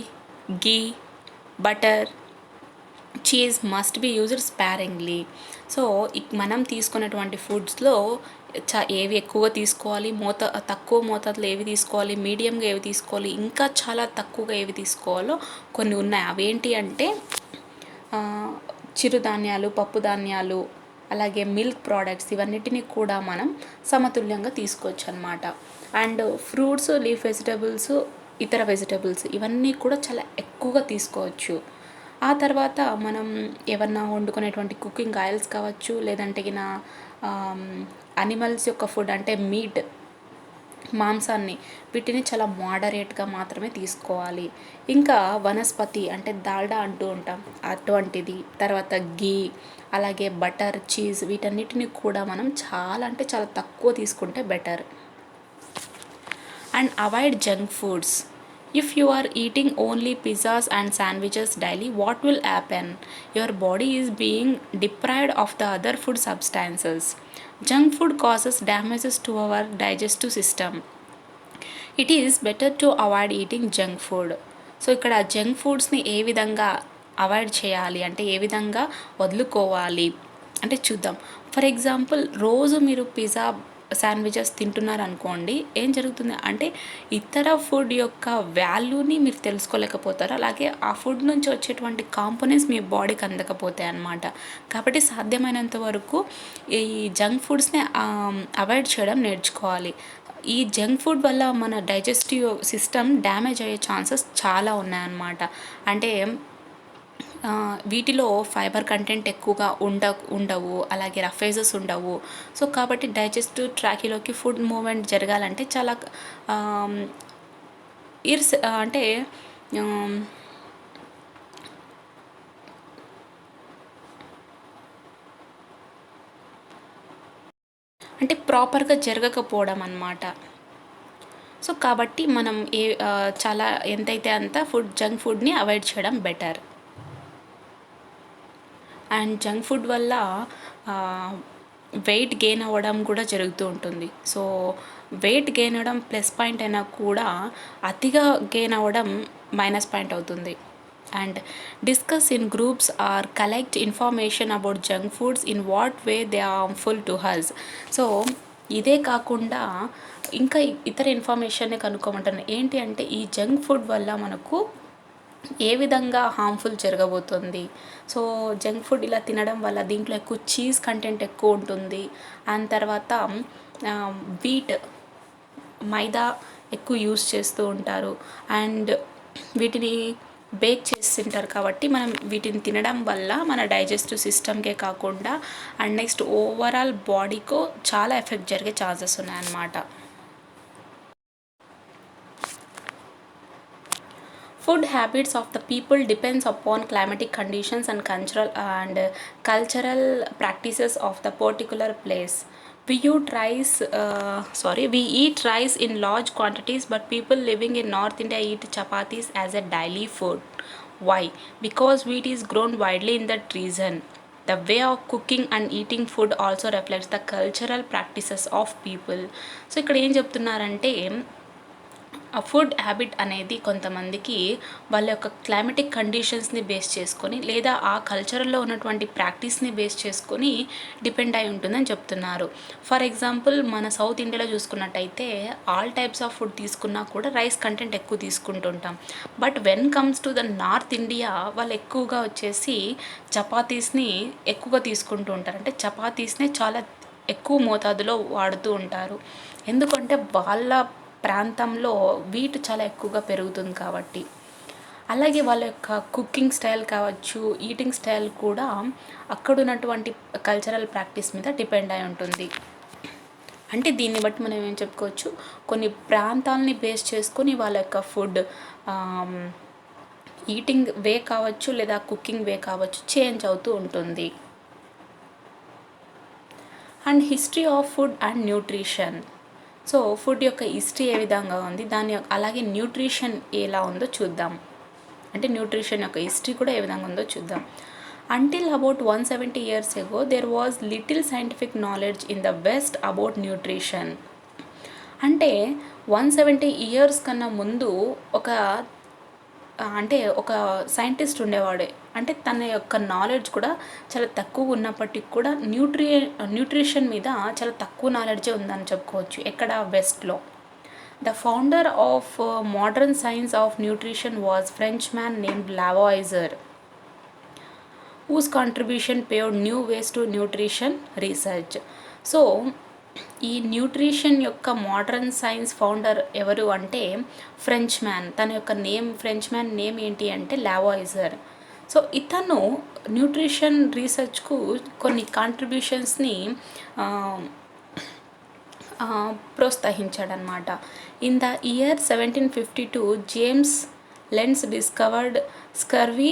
ghee, butter, cheese must be used sparingly. So మనం తీసుకున్నటువంటి ఫుడ్స్లో ఏవి ఎక్కువగా తీసుకోవాలి, తక్కువ మోతాదులో ఏవి తీసుకోవాలి, మీడియంగా ఏవి తీసుకోవాలి, ఇంకా చాలా తక్కువగా ఏవి తీసుకోవాలో కొన్ని ఉన్నాయి. అవేంటి అంటే చిరుధాన్యాలు, పప్పు ధాన్యాలు, అలాగే మిల్క్ ప్రోడక్ట్స్, ఇవన్నిటిని కూడా మనం సమతుల్యంగా తీసుకోవచ్చు అన్నమాట. అండ్ ఫ్రూట్స్, లీఫ్ వెజిటబుల్స్, ఇతర వెజిటబుల్స్ ఇవన్నీ కూడా చాలా ఎక్కువగా తీసుకోవచ్చు. ఆ తర్వాత మనం ఏమన్నా వండుకునేటువంటి కుకింగ్ ఆయిల్స్ కావచ్చు, లేదంటే అనిమల్స్ యొక్క ఫుడ్ అంటే మీట్, మాంసాన్ని, వీటిని చాలా మోడరేట్గా మాత్రమే తీసుకోవాలి. ఇంకా వనస్పతి అంటే దాల్డా అంటూ ఉంటాం, అటువంటిది, తర్వాత ఘీ, అలాగే బటర్, చీజ్, వీటన్నిటిని కూడా మనం చాలా అంటే చాలా తక్కువ తీసుకుంటే better. And avoid junk foods. If you are eating only pizzas and sandwiches daily, what will happen? Your body is being deprived of the other food substances. Junk food causes damages to our digestive system. It is better to avoid eating junk food. So ఇక్కడ junk ఫుడ్స్ని ఏ విధంగా avoid చేయాలి అంటే ఏ విధంగా వదులుకోవాలి అంటే చూద్దాం. For example, రోజు మీరు పిజ్జా, శాండ్విచెస్ తింటున్నారు అనుకోండి, ఏం జరుగుతుంది అంటే ఇతర ఫుడ్ యొక్క వాల్యూని మీరు తెలుసుకోలేకపోతారు. అలాగే ఆ ఫుడ్ నుంచి వచ్చేటువంటి కాంపోనెంట్స్ మీ బాడీకి అందకపోతాయి అన్నమాట. కాబట్టి సాధ్యమైనంత వరకు ఈ జంక్ ఫుడ్స్ని అవాయిడ్ చేయడం నేర్చుకోవాలి. ఈ జంక్ ఫుడ్ వల్ల మన డైజెస్టివ్ సిస్టమ్ డ్యామేజ్ అయ్యే ఛాన్సెస్ చాలా ఉన్నాయన్నమాట. అంటే వీటిలో ఫైబర్ కంటెంట్ ఎక్కువగా ఉండవు, అలాగే రఫేజెస్ ఉండవు. సో కాబట్టి డైజెస్టివ్ ట్రాక్లోకి ఫుడ్ మూవ్మెంట్ జరగాలంటే చాలా అంటే అంటే ప్రాపర్గా జరగకపోవడం అన్నమాట. సో కాబట్టి మనం చాలా ఎంతైతే అంత జంక్ ఫుడ్ని అవాయిడ్ చేయడం బెటర్. అండ్ జంక్ ఫుడ్ వల్ల వెయిట్ గెయిన్ అవ్వడం కూడా జరుగుతూ ఉంటుంది. సో వెయిట్ గెయిన్ అవ్వడం ప్లస్ పాయింట్ అయినా కూడా అతిగా గెయిన్ అవ్వడం మైనస్ పాయింట్ అవుతుంది. And discuss in groups or collect information about junk foods in what way they are harmful to us. సో ఇదే కాకుండా ఇంకా ఇతర ఇన్ఫర్మేషన్ని కనుక్కోమంటాను. ఏంటి అంటే ఈ జంక్ ఫుడ్ వల్ల మనకు ఏ విధంగా హార్మ్ఫుల్ జరగబోతుంది. సో జంక్ ఫుడ్ ఇలా తినడం వల్ల దీంట్లో ఎక్కువ చీజ్ కంటెంట్ ఎక్కువ ఉంటుంది. అండ్ తర్వాత వీట్ మైదా ఎక్కువ యూస్ చేస్తూ ఉంటారు. అండ్ వీటిని బేక్ చేసి తింటారు కాబట్టి మనం వీటిని తినడం వల్ల మన డైజెస్టివ్ సిస్టమ్కే కాకుండా అండ్ నెక్స్ట్ ఓవరాల్ బాడీకు చాలా ఎఫెక్ట్ జరిగే ఛాన్సెస్ ఉన్నాయన్నమాట. Food habits of the people depends upon climatic conditions and cultural practices of the particular place. We eat rice in large quantities, but people living in North India eat chapatis as a daily food. Why? Because wheat is grown widely in that region. The way of cooking and eating food also reflects the cultural practices of people. So ఇక్కడ ఏం చెప్తున్నారంటే ఆ food habit అనేది కొంతమందికి వాళ్ళ యొక్క climatic కండిషన్స్ని base చేసుకొని లేదా ఆ కల్చర్లో ఉన్నటువంటి ప్రాక్టీస్ని బేస్ చేసుకొని డిపెండ్ అయి ఉంటుందని చెప్తున్నారు. ఫర్ ఎగ్జాంపుల్ మన సౌత్ ఇండియాలో చూసుకున్నట్టయితే ఆల్ టైప్స్ ఆఫ్ ఫుడ్ తీసుకున్నా కూడా రైస్ కంటెంట్ ఎక్కువ తీసుకుంటుంటాం. But when comes to the north India వాళ్ళు ఎక్కువగా వచ్చేసి చపాతీస్ని ఎక్కువగా తీసుకుంటూ ఉంటారు. అంటే చపాతీస్నే చాలా ఎక్కువ మోతాదులో వాడుతూ ఉంటారు. ఎందుకంటే వాళ్ళ ప్రాంతంలో వీట్ చాలా ఎక్కువగా పెరుగుతుంది కాబట్టి. అలాగే వాళ్ళ యొక్క కుకింగ్ స్టైల్ కావచ్చు, ఈటింగ్ స్టైల్ కూడా అక్కడ ఉన్నటువంటి కల్చరల్ ప్రాక్టీస్ మీద డిపెండ్ అయి ఉంటుంది. అంటే దీన్ని బట్టి మనం ఏం చెప్పుకోవచ్చు, కొన్ని ప్రాంతాలని బేస్ చేసుకొని వాళ్ళ యొక్క ఫుడ్ ఈటింగ్ వే కావచ్చు లేదా కుకింగ్ వే కావచ్చు చేంజ్ అవుతూ ఉంటుంది. And history of food and nutrition. So food యొక్క హిస్టరీ ఏ విధంగా ఉంది, అలాగే న్యూట్రిషన్ ఎలా ఉందో చూద్దాం. అంటే న్యూట్రిషన్ యొక్క హిస్టరీ కూడా ఏ విధంగా ఉందో చూద్దాం. Until about 170 years ago, there was little scientific knowledge in the West about nutrition. అంటే 170 years కన్నా ముందు ఒక సైంటిస్ట్ ఉండేవాడే. అంటే తన యొక్క నాలెడ్జ్ కూడా చాలా తక్కువ ఉన్నప్పటికీ కూడా న్యూట్రిషన్ మీద చాలా తక్కువ నాలెడ్జే ఉందని చెప్పుకోవచ్చు. ఎక్కడ వెస్ట్లో. The founder of modern science of nutrition was French man named Lavoisier, whose contribution paved new ways to nutrition research. So ఈ న్యూట్రిషన్ యొక్క మోడర్న్ సైన్స్ ఫౌండర్ ఎవరు అంటే ఫ్రెంచ్ మ్యాన్. తన యొక్క ఫ్రెంచ్ మ్యాన్ నేమ్ ఏంటి అంటే లావాయిజర్. సో ఇతను nutrition రీసెర్చ్కు కొన్ని కాంట్రిబ్యూషన్స్ని ప్రోత్సహించాడనమాట. In the year 1752 James Lind discovered scurvy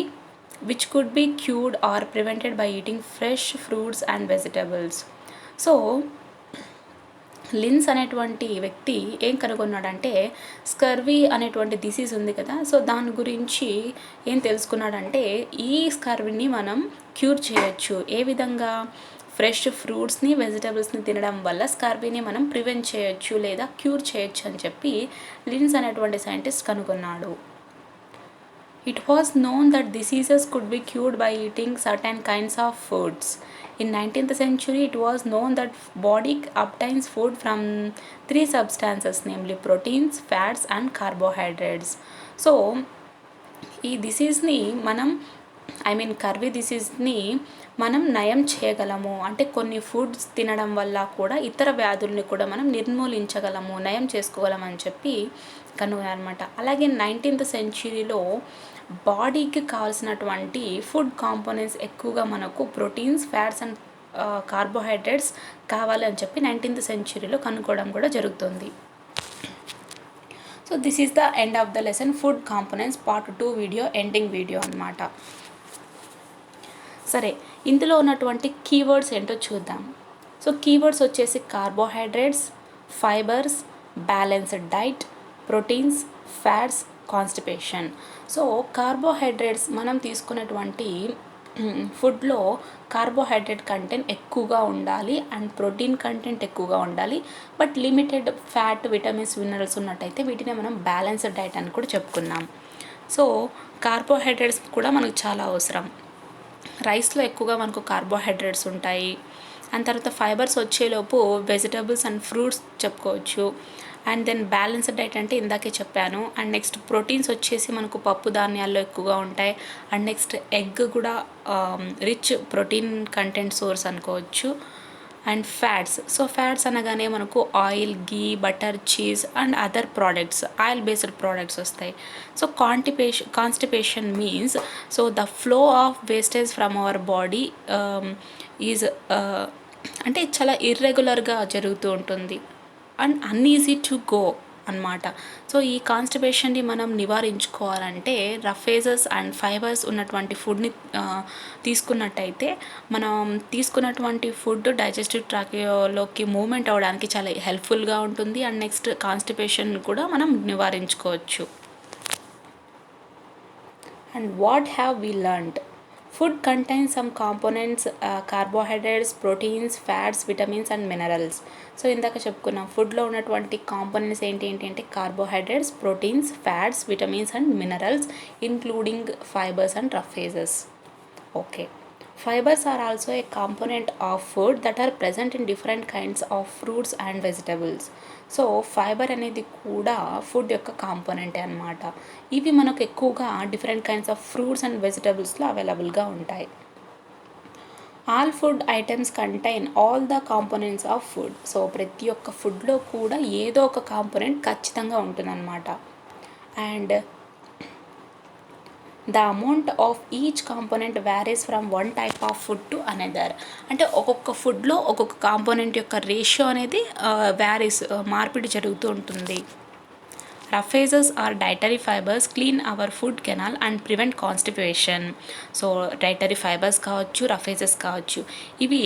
which could be cured or prevented by eating fresh fruits and vegetables. So Lind అనేటువంటి వ్యక్తి ఏం కనుగొన్నాడంటే స్కర్వీ అనేటువంటి డిసీజ్ ఉంది కదా, సో దాని గురించి ఏం తెలుసుకున్నాడంటే ఈ స్కర్వీని మనం క్యూర్ చేయొచ్చు. ఏ విధంగా? ఫ్రెష్ ఫ్రూట్స్ని వెజిటబుల్స్ని తినడం వల్ల స్కర్వీని మనం ప్రివెంట్ చేయొచ్చు లేదా క్యూర్ చేయొచ్చు అని చెప్పి లిన్స్ అనేటువంటి సైంటిస్ట్ కనుగొన్నాడు. It was known that diseases could be cured by eating certain kinds of foods. In 19th century, it was known that body obtains food from 3 substances, namely proteins, fats and carbohydrates. So, ఈ డిసీజ్ని curvy డిసీజ్ని మనం నయం చేయగలము. అంటే కొన్ని foods తినడం వల్ల కూడా ఇతర వ్యాధుల్ని కూడా మనం నిర్మూలించగలము, నయం చేసుకోగలమని చెప్పి కనుగొన్నారనమాట. అలాగే 19th సెంచురీలో బాడీకి కావాల్సినటువంటి ఫుడ్ కాంపోనెంట్స్ ఎక్కువగా మనకు ప్రోటీన్స్, ఫ్యాట్స్ అండ్ కార్బోహైడ్రేట్స్ కావాలని చెప్పి 19th సెంచురీలో కనుక్కోవడం కూడా జరుగుతుంది. So this is the end of the lesson food components part 2 video, ending video అనమాట. సరే, ఇందులో ఉన్నటువంటి కీవర్డ్స్ ఏంటో చూద్దాం. సో కీవర్డ్స్ వచ్చేసి carbohydrates, fibres, balanced diet, proteins, fats, constipation. So carbohydrates మనం తీసుకున్నటువంటి ఫుడ్లో కార్బోహైడ్రేట్ కంటెంట్ ఎక్కువగా ఉండాలి అండ్ ప్రోటీన్ కంటెంట్ ఎక్కువగా ఉండాలి, but limited fat, vitamins, minerals ఉన్నట్టయితే వీటిని మనం బ్యాలెన్స్డ్ డైట్ అని కూడా చెప్పుకున్నాం. సో కార్బోహైడ్రేట్స్ కూడా మనకు చాలా అవసరం. రైస్లో ఎక్కువగా మనకు కార్బోహైడ్రేట్స్ ఉంటాయి. అండ్ తర్వాత ఫైబర్స్ వచ్చేలోపు వెజిటబుల్స్ అండ్ ఫ్రూట్స్ చెప్పుకోవచ్చు. అండ్ దెన్ బ్యాలెన్స్డ్ డైట్ అంటే ఇందాకే చెప్పాను. అండ్ నెక్స్ట్ ప్రోటీన్స్ వచ్చేసి మనకు పప్పు ధాన్యాల్లో ఎక్కువగా ఉంటాయి. అండ్ నెక్స్ట్ ఎగ్ కూడా రిచ్ ప్రోటీన్ కంటెంట్ సోర్స్ అనుకోవచ్చు. అండ్ ఫ్యాట్స్, సో ఫ్యాట్స్ అనగానే మనకు oil, ghee, butter, cheese and other products, oil based products వస్తాయి. So constipation means so the flow of wastage from our body is అంటే చాలా ఇర్రెగ్యులర్గా జరుగుతూ ఉంటుంది అండ్ అన్ఈజీ టు గో అనమాట. సో ఈ కాన్స్టిపేషన్ని మనం నివారించుకోవాలంటే రఫేజెస్ అండ్ ఫైబర్స్ ఉన్నటువంటి ఫుడ్ని తీసుకున్నట్టయితే మనం తీసుకున్నటువంటి ఫుడ్ డైజెస్టివ్ ట్రాక్లోకి మూవ్మెంట్ అవ్వడానికి చాలా హెల్ప్ఫుల్గా ఉంటుంది. అండ్ నెక్స్ట్ కాన్స్టిపేషన్ కూడా మనం నివారించుకోవచ్చు. And what have we learned? Food contains some components, carbohydrates, proteins, fats, vitamins and minerals. So ఇందాక చెప్పుకున్నాం ఫుడ్లో ఉన్నటువంటి కాంపోనెంట్స్ ఏంటి అంటే carbohydrates, proteins, fats, vitamins and minerals including fibres and roughages. Okay, fibres are also a component of food that are present in different kinds of fruits and vegetables. So fibre అనేది కూడా food యొక్క కాంపోనెంటే అనమాట. ఇవి మనకు ఎక్కువగా different kinds of fruits and వెజిటబుల్స్లో అవైలబుల్గా ఉంటాయి. All food items contain all the components of food. So ప్రతి ఒక్క ఫుడ్లో కూడా ఏదో ఒక కాంపోనెంట్ ఖచ్చితంగా ఉంటుందన్నమాట. And the amount of each component varies from one type of food to another. అంటే ఒక్కొక్క ఫుడ్లో ఒక్కొక్క కాంపోనెంట్ యొక్క రేషియో అనేది వ్యారీస్, మార్పిడి జరుగుతూ ఉంటుంది. Roughages are dietary fibres clean our food canal and prevent constipation. So dietary fibres కావచ్చు, రఫేజెస్ కావచ్చు, ఇవి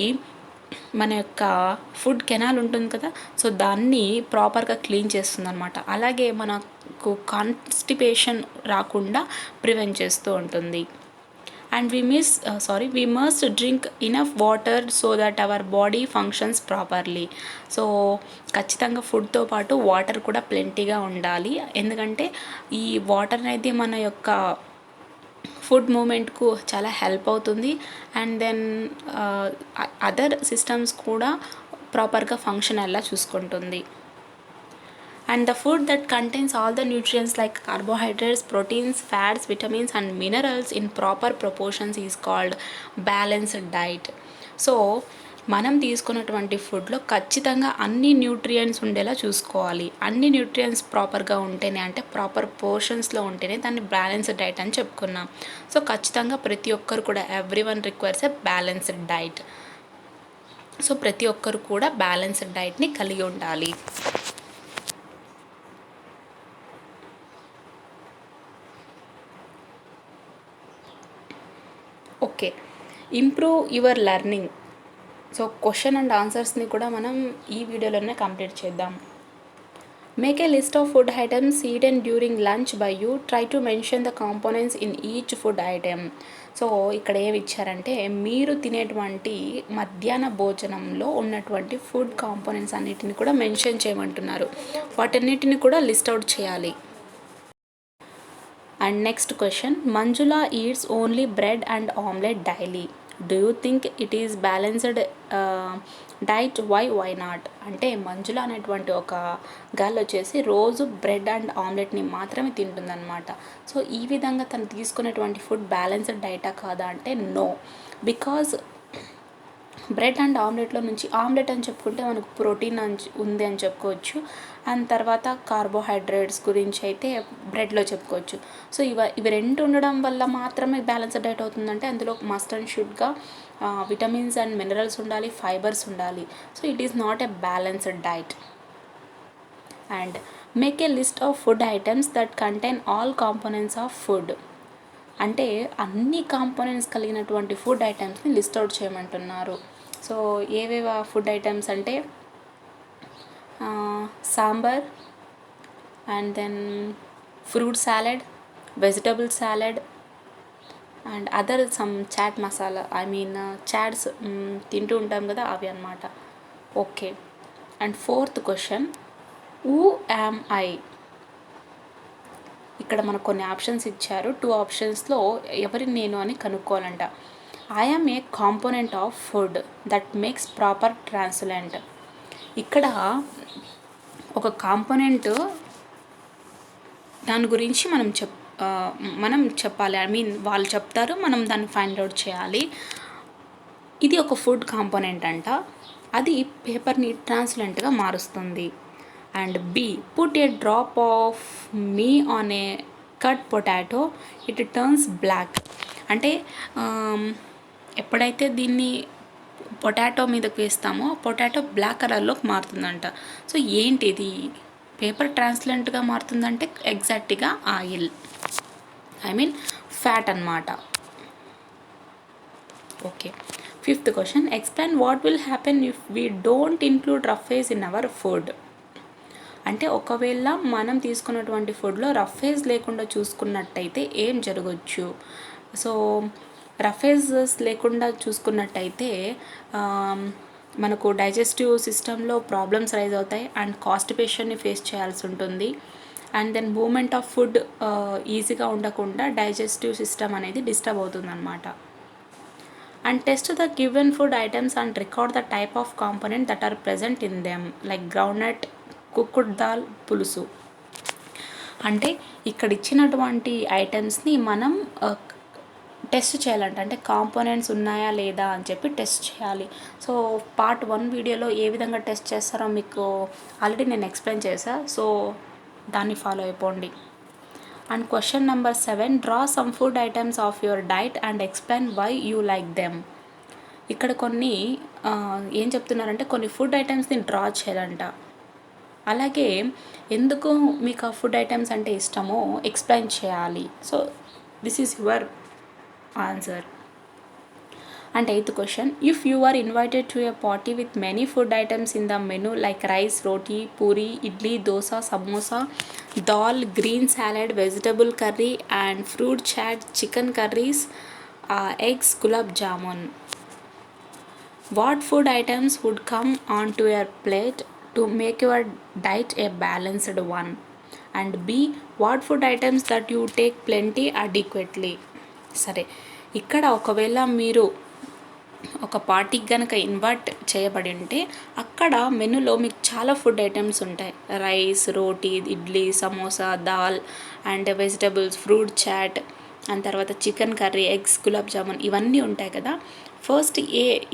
మన యొక్క ఫుడ్ కెనాల్ ఉంటుంది కదా, సో దాన్ని ప్రాపర్గా క్లీన్ చేస్తుంది అనమాట. అలాగే మనకు కాన్స్టిపేషన్ రాకుండా ప్రివెంట్ చేస్తూ ఉంటుంది. And we must drink enough water so that our body functions properly. So ఖచ్చితంగా ఫుడ్తో పాటు వాటర్ కూడా ప్లెంటీగా ఉండాలి. ఎందుకంటే ఈ వాటర్ అనేది మన యొక్క ఫుడ్ మూమెంట్కు చాలా హెల్ప్ అవుతుంది. అండ్ దెన్ అదర్ సిస్టమ్స్ కూడా ప్రాపర్గా ఫంక్షన్ అయ్యేలా చూసుకుంటుంది. And the food that contains all the nutrients like carbohydrates, proteins, fats, vitamins and minerals in proper proportions is called balanced diet. So మనం తీసుకున్నటువంటి ఫుడ్లో ఖచ్చితంగా అన్ని న్యూట్రియంట్స్ ఉండేలా చూసుకోవాలి. అన్ని న్యూట్రియంట్స్ ప్రాపర్గా ఉంటేనే, అంటే ప్రాపర్ పోర్షన్స్లో ఉంటేనే దాన్ని బ్యాలెన్స్డ్ డైట్ అని చెప్పుకున్నాం. సో ఖచ్చితంగా ప్రతి ఒక్కరు కూడా everyone requires a balanced diet. So ప్రతి ఒక్కరు కూడా బ్యాలెన్స్డ్ డైట్ని కలిగి ఉండాలి. Okay, improve your learning. So question and ఆన్సర్స్ని కూడా మనం ఈ వీడియోలోనే కంప్లీట్ చేద్దాం. Make a list of food items eaten during lunch by you. Try to mention the components in each food item. So ఇక్కడ ఏమి ఇచ్చారంటే మీరు తినేటువంటి మధ్యాహ్న భోజనంలో ఉన్నటువంటి ఫుడ్ కాంపోనెంట్స్ అన్నిటిని కూడా మెన్షన్ చేయమంటున్నారు. వాటన్నిటిని కూడా లిస్ట్ అవుట్ చేయాలి. And next question, Manjula eats only bread and omelette daily. Do you think it is balanced diet? Why not? అంటే మంజుల అనేటువంటి ఒక గర్ల్ వచ్చేసి రోజు బ్రెడ్ అండ్ ఆమ్లెట్ని మాత్రమే తింటుందన్నమాట. సో ఈ విధంగా తను తీసుకునేటువంటి ఫుడ్ బ్యాలెన్స్డ్ డైటా కాదా అంటే నో. బికాజ్ బ్రెడ్ అండ్ ఆమ్లెట్లో నుంచి, ఆమ్లెట్ అని చెప్పుకుంటే మనకు ప్రోటీన్ ఉంది అని చెప్పుకోవచ్చు. అండ్ తర్వాత కార్బోహైడ్రేట్స్ గురించి అయితే బ్రెడ్లో చెప్పుకోవచ్చు. సో ఇవి రెండు ఉండడం వల్ల మాత్రమే బ్యాలెన్స్డ్ డైట్ అవుతుందంటే అందులో మస్ట్ అండ్ షుడ్గా విటమిన్స్ అండ్ మినరల్స్ ఉండాలి, ఫైబర్స్ ఉండాలి. So it is not a balanced diet. And make a list of food items that contain all components of food. అంటే అన్ని కాంపోనెంట్స్ కలిగినటువంటి ఫుడ్ ఐటమ్స్ని లిస్ట్ అవుట్ చేయమంటున్నారు. సో ఏవేవా food items అంటే sambar, and then fruit salad, vegetable salad, and other some chaat masala, I mean chaats తింటూ ఉంటాం కదా, అవి అన్నమాట. Okay. And fourth question, who am I? ఇక్కడ మనకు కొన్ని ఆప్షన్స్ ఇచ్చారు. 2 ఆప్షన్స్లో ఎవరి నేను అని కనుక్కోవాలంట. I am a component of food that makes proper transplant. ఇక్కడ ఒక కాంపోనెంట్, దాని గురించి మనం చెప్పాలి. ఐ మీన్ వాళ్ళు చెప్తారు, మనం దాన్ని ఫైండ్ అవుట్ చేయాలి. ఇది ఒక ఫుడ్ కాంపోనెంట్ అంట, అది పేపర్ని ట్రాన్స్లెంట్గా మారుస్తుంది. And B, put a drop of me on a cut potato, it turns black. అంటే ఎప్పుడైతే దీన్ని పొటాటో మీదకి వేస్తామో పొటాటో బ్లాక్ కలర్లోకి మారుతుందంట. సో ఏంటిది పేపర్ ట్రాన్స్లెంట్గా మారుతుందంటే ఎగ్జాక్ట్గా ఆయిల్, ఐ మీన్ ఫ్యాట్ అన్నమాట. Okay. Fifth question, explain what will happen if we don't include roughage in our food. అంటే ఒకవేళ మనం తీసుకున్నటువంటి ఫుడ్లో రఫేజ్ లేకుండా చూసుకున్నట్టయితే ఏం జరగచ్చు? సో రఫేజెస్ లేకుండా చూసుకున్నట్టయితే మనకు డైజెస్టివ్ సిస్టంలో ప్రాబ్లమ్స్ రైజ్ అవుతాయి అండ్ కాన్స్టిపేషన్ని ఫేస్ చేయాల్సి ఉంటుంది. And then moment of food ఈజీగా ఉండకుండా డైజెస్టివ్ సిస్టమ్ అనేది డిస్టర్బ్ అవుతుందన్నమాట. And test the given food items and record the type of component that are present in them, like groundnut, cooked dal, pulusu. అంటే ఇక్కడ ఇచ్చినటువంటి ఐటమ్స్ని మనం టెస్ట్ చేయాలంట. అంటే కాంపోనెంట్స్ ఉన్నాయా లేదా అని చెప్పి టెస్ట్ చేయాలి. సో పార్ట్ 1 వీడియోలో ఏ విధంగా టెస్ట్ చేస్తారో మీకు ఆల్రెడీ నేను ఎక్స్ప్లెయిన్ చేశాను. సో దాన్ని ఫాలో అయిపోండి. And question number 7, draw some food items of your diet and explain why you like them. ఇక్కడ కొన్ని ఏం చెప్తున్నారంటే కొన్ని ఫుడ్ ఐటమ్స్ని డ్రా చేయాలంట. అలాగే ఎందుకు మీకు ఆ ఫుడ్ ఐటమ్స్ అంటే ఇష్టమో ఎక్స్ప్లెయిన్ చేయాలి. So this is your answer. And 8th question, if you are invited to a party with many food items in the menu like rice, roti, puri, idli, dosa, samosa, dal, green salad, vegetable curry and fruit chaat, chicken curries, eggs, gulab jamun, what food items would come on to your plate to make your diet a balanced one? And B, what food items that you take plenty అడిక్వెట్లీ. సరే, ఇక్కడ ఒకవేళ మీరు ఒక పార్టీకి కనుక invite చేయబడి ఉంటే అక్కడ మెనూలో మీకు చాలా ఫుడ్ ఐటమ్స్ ఉంటాయి. Rice, roti, idli, samosa, dal and vegetables, fruit chaat, and తర్వాత chicken curry, eggs, gulab jamun, ఇవన్నీ ఉంటాయి కదా. ఫస్ట్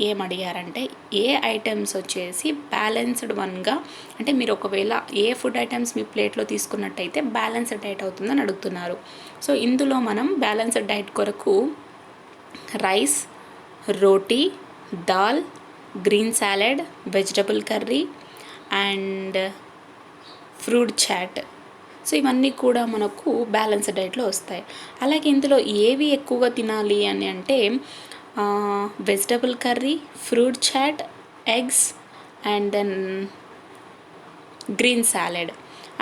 ఏం అడిగారంటే ఏ ఐటమ్స్ వచ్చేసి బ్యాలెన్స్డ్ వన్గా, అంటే మీరు ఒకవేళ ఏ ఫుడ్ ఐటమ్స్ మీ ప్లేట్లో తీసుకున్నట్టయితే బ్యాలెన్స్డ్ డైట్ అవుతుందని అడుగుతున్నారు. సో ఇందులో మనం బ్యాలెన్స్డ్ డైట్ కొరకు rice, roti, dal, green salad, vegetable curry and fruit chaat, so ఇవన్నీ కూడా మనకు బ్యాలెన్స్డ్ డైట్లో వస్తాయి. అలాగే ఇందులో ఏవి ఎక్కువగా తినాలి అని అంటే vegetable curry, fruit chaat, eggs and then green salad.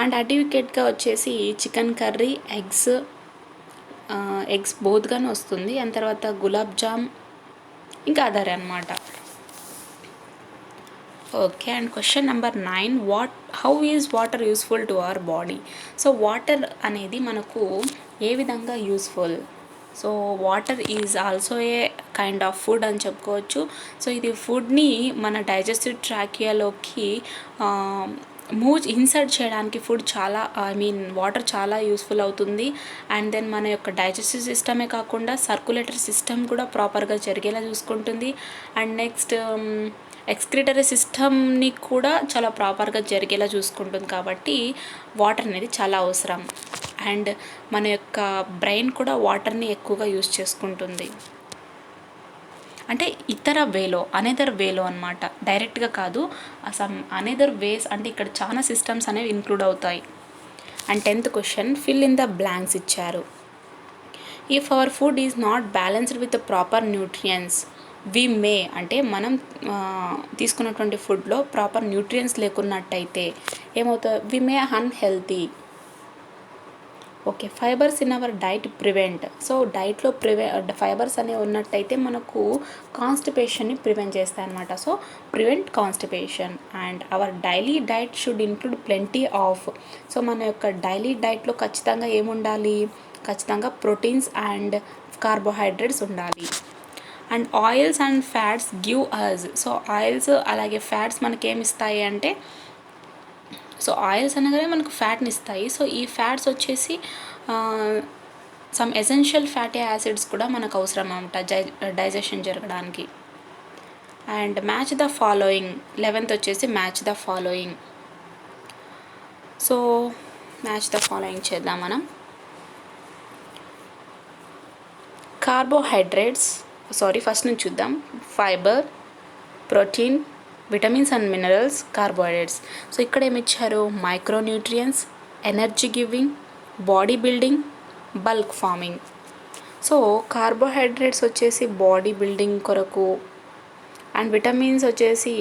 And అడ్వకేట్గా వచ్చేసి చికెన్ కర్రీ, ఎగ్స్ బోత్గానే వస్తుంది. అండ్ తర్వాత గులాబ్ జామ్, ఇంకా అదర్ అనమాట. Okay. And question number 9, how is water useful to our body? So water అనేది మనకు ఏ విధంగా useful? So water is also a kind of food అని చెప్పుకోవచ్చు. సో ఇది ఫుడ్ని మన డైజెస్టివ్ ట్రాకియాలోకి ఇన్సర్ట్ చేయడానికి ఫుడ్ చాలా, ఐ మీన్ వాటర్ చాలా యూస్ఫుల్ అవుతుంది. అండ్ దెన్ మన యొక్క డైజెస్టివ్ సిస్టమే కాకుండా సర్క్యులేటరీ సిస్టమ్ కూడా ప్రాపర్గా జరిగేలా చూసుకుంటుంది. అండ్ నెక్స్ట్ ఎక్స్క్రిటరీ సిస్టమ్ని కూడా చాలా ప్రాపర్గా జరిగేలా చూసుకుంటుంది. కాబట్టి వాటర్ అనేది చాలా అవసరం. అండ్ మన యొక్క బ్రెయిన్ కూడా వాటర్ని ఎక్కువగా యూస్ చేసుకుంటుంది. అంటే అనదర్ వేలో అనమాట, డైరెక్ట్గా కాదు, అనదర్ వేస్, అంటే ఇక్కడ చాలా సిస్టమ్స్ అనేవి ఇంక్లూడ్ అవుతాయి. And 10th question, fill in the blanks ఇచ్చారు. If our food is not balanced with proper nutrients we may, అంటే మనం తీసుకున్నటువంటి ఫుడ్లో ప్రాపర్ న్యూట్రియన్స్ లేకున్నట్టయితే ఏమవుతుంది? We may unhealthy. Okay, fibres in our diet prevent. So డైట్లో ఫైబర్స్ అనేవి ఉన్నట్టయితే మనకు కాన్స్టిపేషన్ని ప్రివెంట్ చేస్తాయి అన్నమాట. So prevent constipation and our daily diet should include plenty of. So మన యొక్క డైలీ డైట్లో ఖచ్చితంగా ఏముండాలి, ఖచ్చితంగా ప్రోటీన్స్ అండ్ కార్బోహైడ్రేట్స్ ఉండాలి. And oils and fats give us. So oils అలాగే ఫ్యాట్స్ మనకేమిస్తాయి అంటే, సో ఆయిల్స్ అనగానే మనకు ఫ్యాట్ని ఇస్తాయి. సో ఈ ఫ్యాట్స్ వచ్చేసి సమ్ ఎసెన్షియల్ ఫ్యాటీ యాసిడ్స్ కూడా మనకు అవసరం అనమాట డైజెషన్ జరగడానికి. And match the following, 11th వచ్చేసి match the following. So match the following చేద్దాం మనం. కార్బోహైడ్రేట్స్, ఫస్ట్ నుంచి చూద్దాం. Fibre, protein, vitamins and minerals, carbohydrates. So ఇక్కడ ఏమి ఇచ్చారు, micronutrients, energy giving, body building, bulk farming. So carbohydrates వచ్చేసి బాడీ బిల్డింగ్ కొరకు, అండ్ విటమిన్స్ వచ్చేసి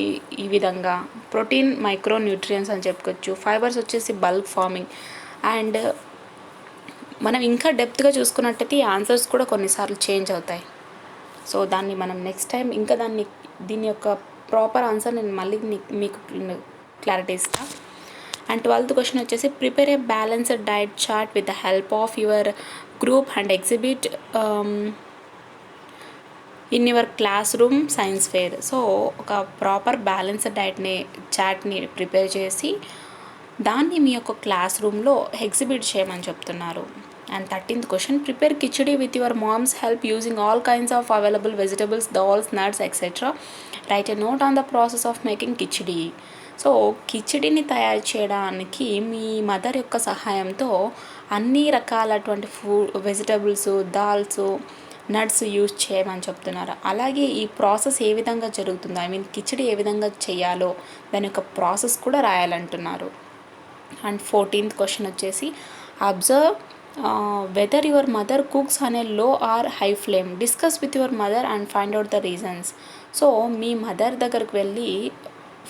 ఈ విధంగా, ప్రోటీన్ మైక్రోన్యూట్రియన్స్ అని చెప్పుకోవచ్చు, ఫైబర్స్ వచ్చేసి బల్క్ ఫార్మింగ్. అండ్ మనం ఇంకా డెప్త్గా చూసుకున్నట్టయితే ఈ ఆన్సర్స్ కూడా కొన్నిసార్లు చేంజ్ అవుతాయి. సో దాన్ని మనం నెక్స్ట్ టైం ఇంకా దీని యొక్క ప్రాపర్ ఆన్సర్ నేను మళ్ళీ మీకు క్లారిటీ ఇస్తాను. అండ్ 12th క్వశ్చన్ వచ్చేసి prepare a balanced diet chart with the help of your group and exhibit in your classroom science fair. So ఒక ప్రాపర్ బ్యాలెన్స్డ్ డైట్ని చార్ట్ని ప్రిపేర్ చేసి దాన్ని మీ యొక్క క్లాస్ రూమ్లో ఎగ్జిబిట్ చేయమని చెప్తున్నారు. And 13th question prepare khichdi with your mom's help using all kinds of available vegetables, dals, nuts etcetera. Write a note on the process of making khichdi. So కిచడీని తయారు చేయడానికి మీ మదర్ యొక్క సహాయంతో అన్ని రకాలటువంటి వెజిటబుల్స్, దాల్స్, నట్స్ యూజ్ చేయమని చెప్తున్నారు. అలాగే ఈ ప్రాసెస్ ఏ విధంగా జరుగుతుందో, కిచడీ ఏ విధంగా చేయాలో దాని యొక్క ప్రాసెస్ కూడా రాయాలంటున్నారు. అండ్ 14th క్వశ్చన్ వచ్చేసి observe whether your mother cooks on a low or high flame, discuss with your mother and find out the reasons. So మీ మదర్ దగ్గరకు వెళ్ళి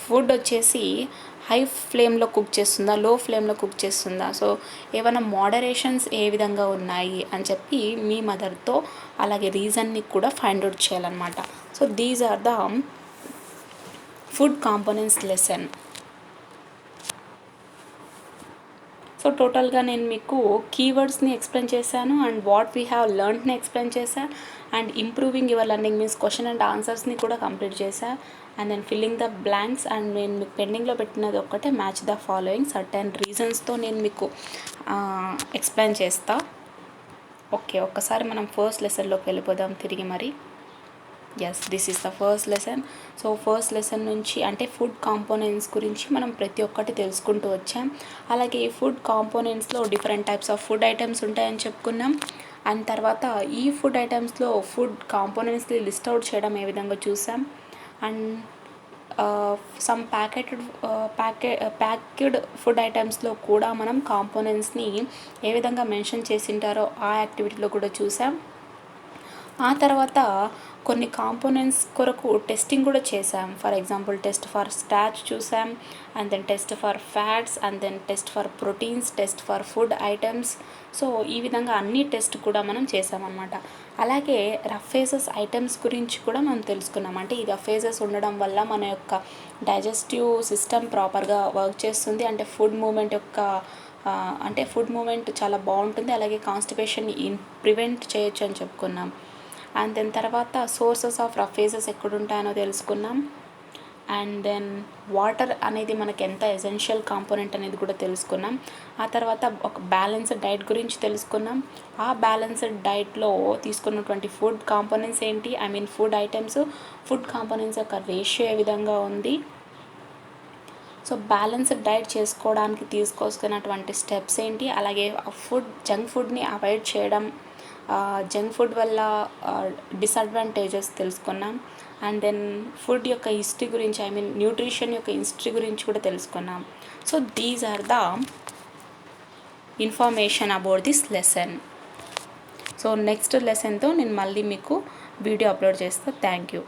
ఫుడ్ వచ్చేసి హై ఫ్లేమ్లో కుక్ చేస్తుందా, లో ఫ్లేమ్లో కుక్ చేస్తుందా, సో ఏమైనా మోడరేషన్స్ ఏ విధంగా ఉన్నాయి అని చెప్పి మీ మదర్తో అలాగే రీజన్ని కూడా ఫైండ్ అవుట్ చేయాలన్నమాట. So these are the food components lesson. So టోటల్గా నేను మీకు కీవర్డ్స్ని ఎక్స్ప్లెయిన్ చేశాను అండ్ వాట్ వీ హ్యావ్ లెర్న్డ్ని ఎక్స్ప్లెయిన్ చేశాను and improving your learning means question and ఆన్సర్స్ని కూడా కంప్లీట్ చేశాను. And then filling the blanks. And నేను మీకు పెండింగ్లో పెట్టినది ఒక్కటే మ్యాచ్ ద ఫాలోయింగ్ సర్టెన్ రీజన్స్తో నేను మీకు ఎక్స్ప్లెయిన్ చేస్తా. ఓకే, ఒక్కసారి మనం ఫస్ట్ లెసన్లోకి వెళ్ళిపోదాం తిరిగి మరి. Yes, this is the first lesson. So first lesson నుంచి అంటే ఫుడ్ కాంపోనెంట్స్ గురించి మనం ప్రతి ఒక్కటి తెలుసుకుంటూ వచ్చాం. అలాగే ఈ ఫుడ్ కాంపోనెంట్స్లో different types of food items ఉంటాయని చెప్పుకున్నాం. అండ్ తర్వాత ఈ ఫుడ్ ఐటమ్స్లో ఫుడ్ కాంపోనెంట్స్ని లిస్ట్ అవుట్ చేయడం ఏ విధంగా చూసాం. అండ్ సమ్ ప్యాక్డ్ ఫుడ్ ఐటమ్స్లో కూడా మనం కాంపోనెంట్స్ని ఏ విధంగా మెన్షన్ చేసింటారో ఆ యాక్టివిటీలో కూడా చూసాం. ఆ తర్వాత కొన్ని కాంపోనెంట్స్ కొరకు టెస్టింగ్ కూడా చేసాం. For example test for starch చూసాం, and then test for fats, and then test for proteins, test for food items. So ఈ విధంగా అన్ని టెస్ట్ కూడా మనం చేసామన్నమాట. అలాగే రఫ్ ఫేజెస్ ఐటమ్స్ గురించి కూడా మనం తెలుసుకున్నాం. అంటే ఈ రఫ్ ఫేజెస్ ఉండడం వల్ల మన యొక్క డైజెస్టివ్ సిస్టమ్ ప్రాపర్గా వర్క్ చేస్తుంది. అంటే ఫుడ్ మూమెంట్ చాలా బాగుంటుంది. అలాగే కాన్స్టిపేషన్ ప్రివెంట్ చేయొచ్చు అని చెప్పుకున్నాం. అండ్ దెన్ తర్వాత సోర్సెస్ ఆఫ్ రఫ్ ఫేజెస్ ఎక్కడుంటాయనో తెలుసుకున్నాం. అండ్ దెన్ వాటర్ అనేది మనకి ఎంత ఎసెన్షియల్ కాంపోనెంట్ అనేది కూడా తెలుసుకున్నాం. ఆ తర్వాత ఒక బ్యాలెన్స్డ్ డైట్ గురించి తెలుసుకున్నాం. ఆ బ్యాలెన్స్డ్ డైట్లో తీసుకున్నటువంటి ఫుడ్ కాంపోనెంట్స్ ఏంటి, ఫుడ్ ఐటమ్స్, ఫుడ్ కాంపోనెంట్స్ యొక్క రేషియో ఏ విధంగా ఉంది. సో బ్యాలెన్స్డ్ డైట్ చేసుకోవడానికి తీసుకొస్తున్నటువంటి స్టెప్స్ ఏంటి, అలాగే జంక్ ఫుడ్ని అవాయిడ్ చేయడం, జంక్ ఫుడ్ వల్ల డిసడ్వాంటేజెస్ తెలుసుకున్నాం. అండ్ దెన్ ఫుడ్ యొక్క హిస్టరీ గురించి న్యూట్రిషన్ యొక్క హిస్టరీ గురించి కూడా తెలుసుకున్నాం. So these are the information about this lesson. So next లెసన్తో నేను మళ్ళీ మీకు వీడియో అప్లోడ్ చేస్తాను. Thank you.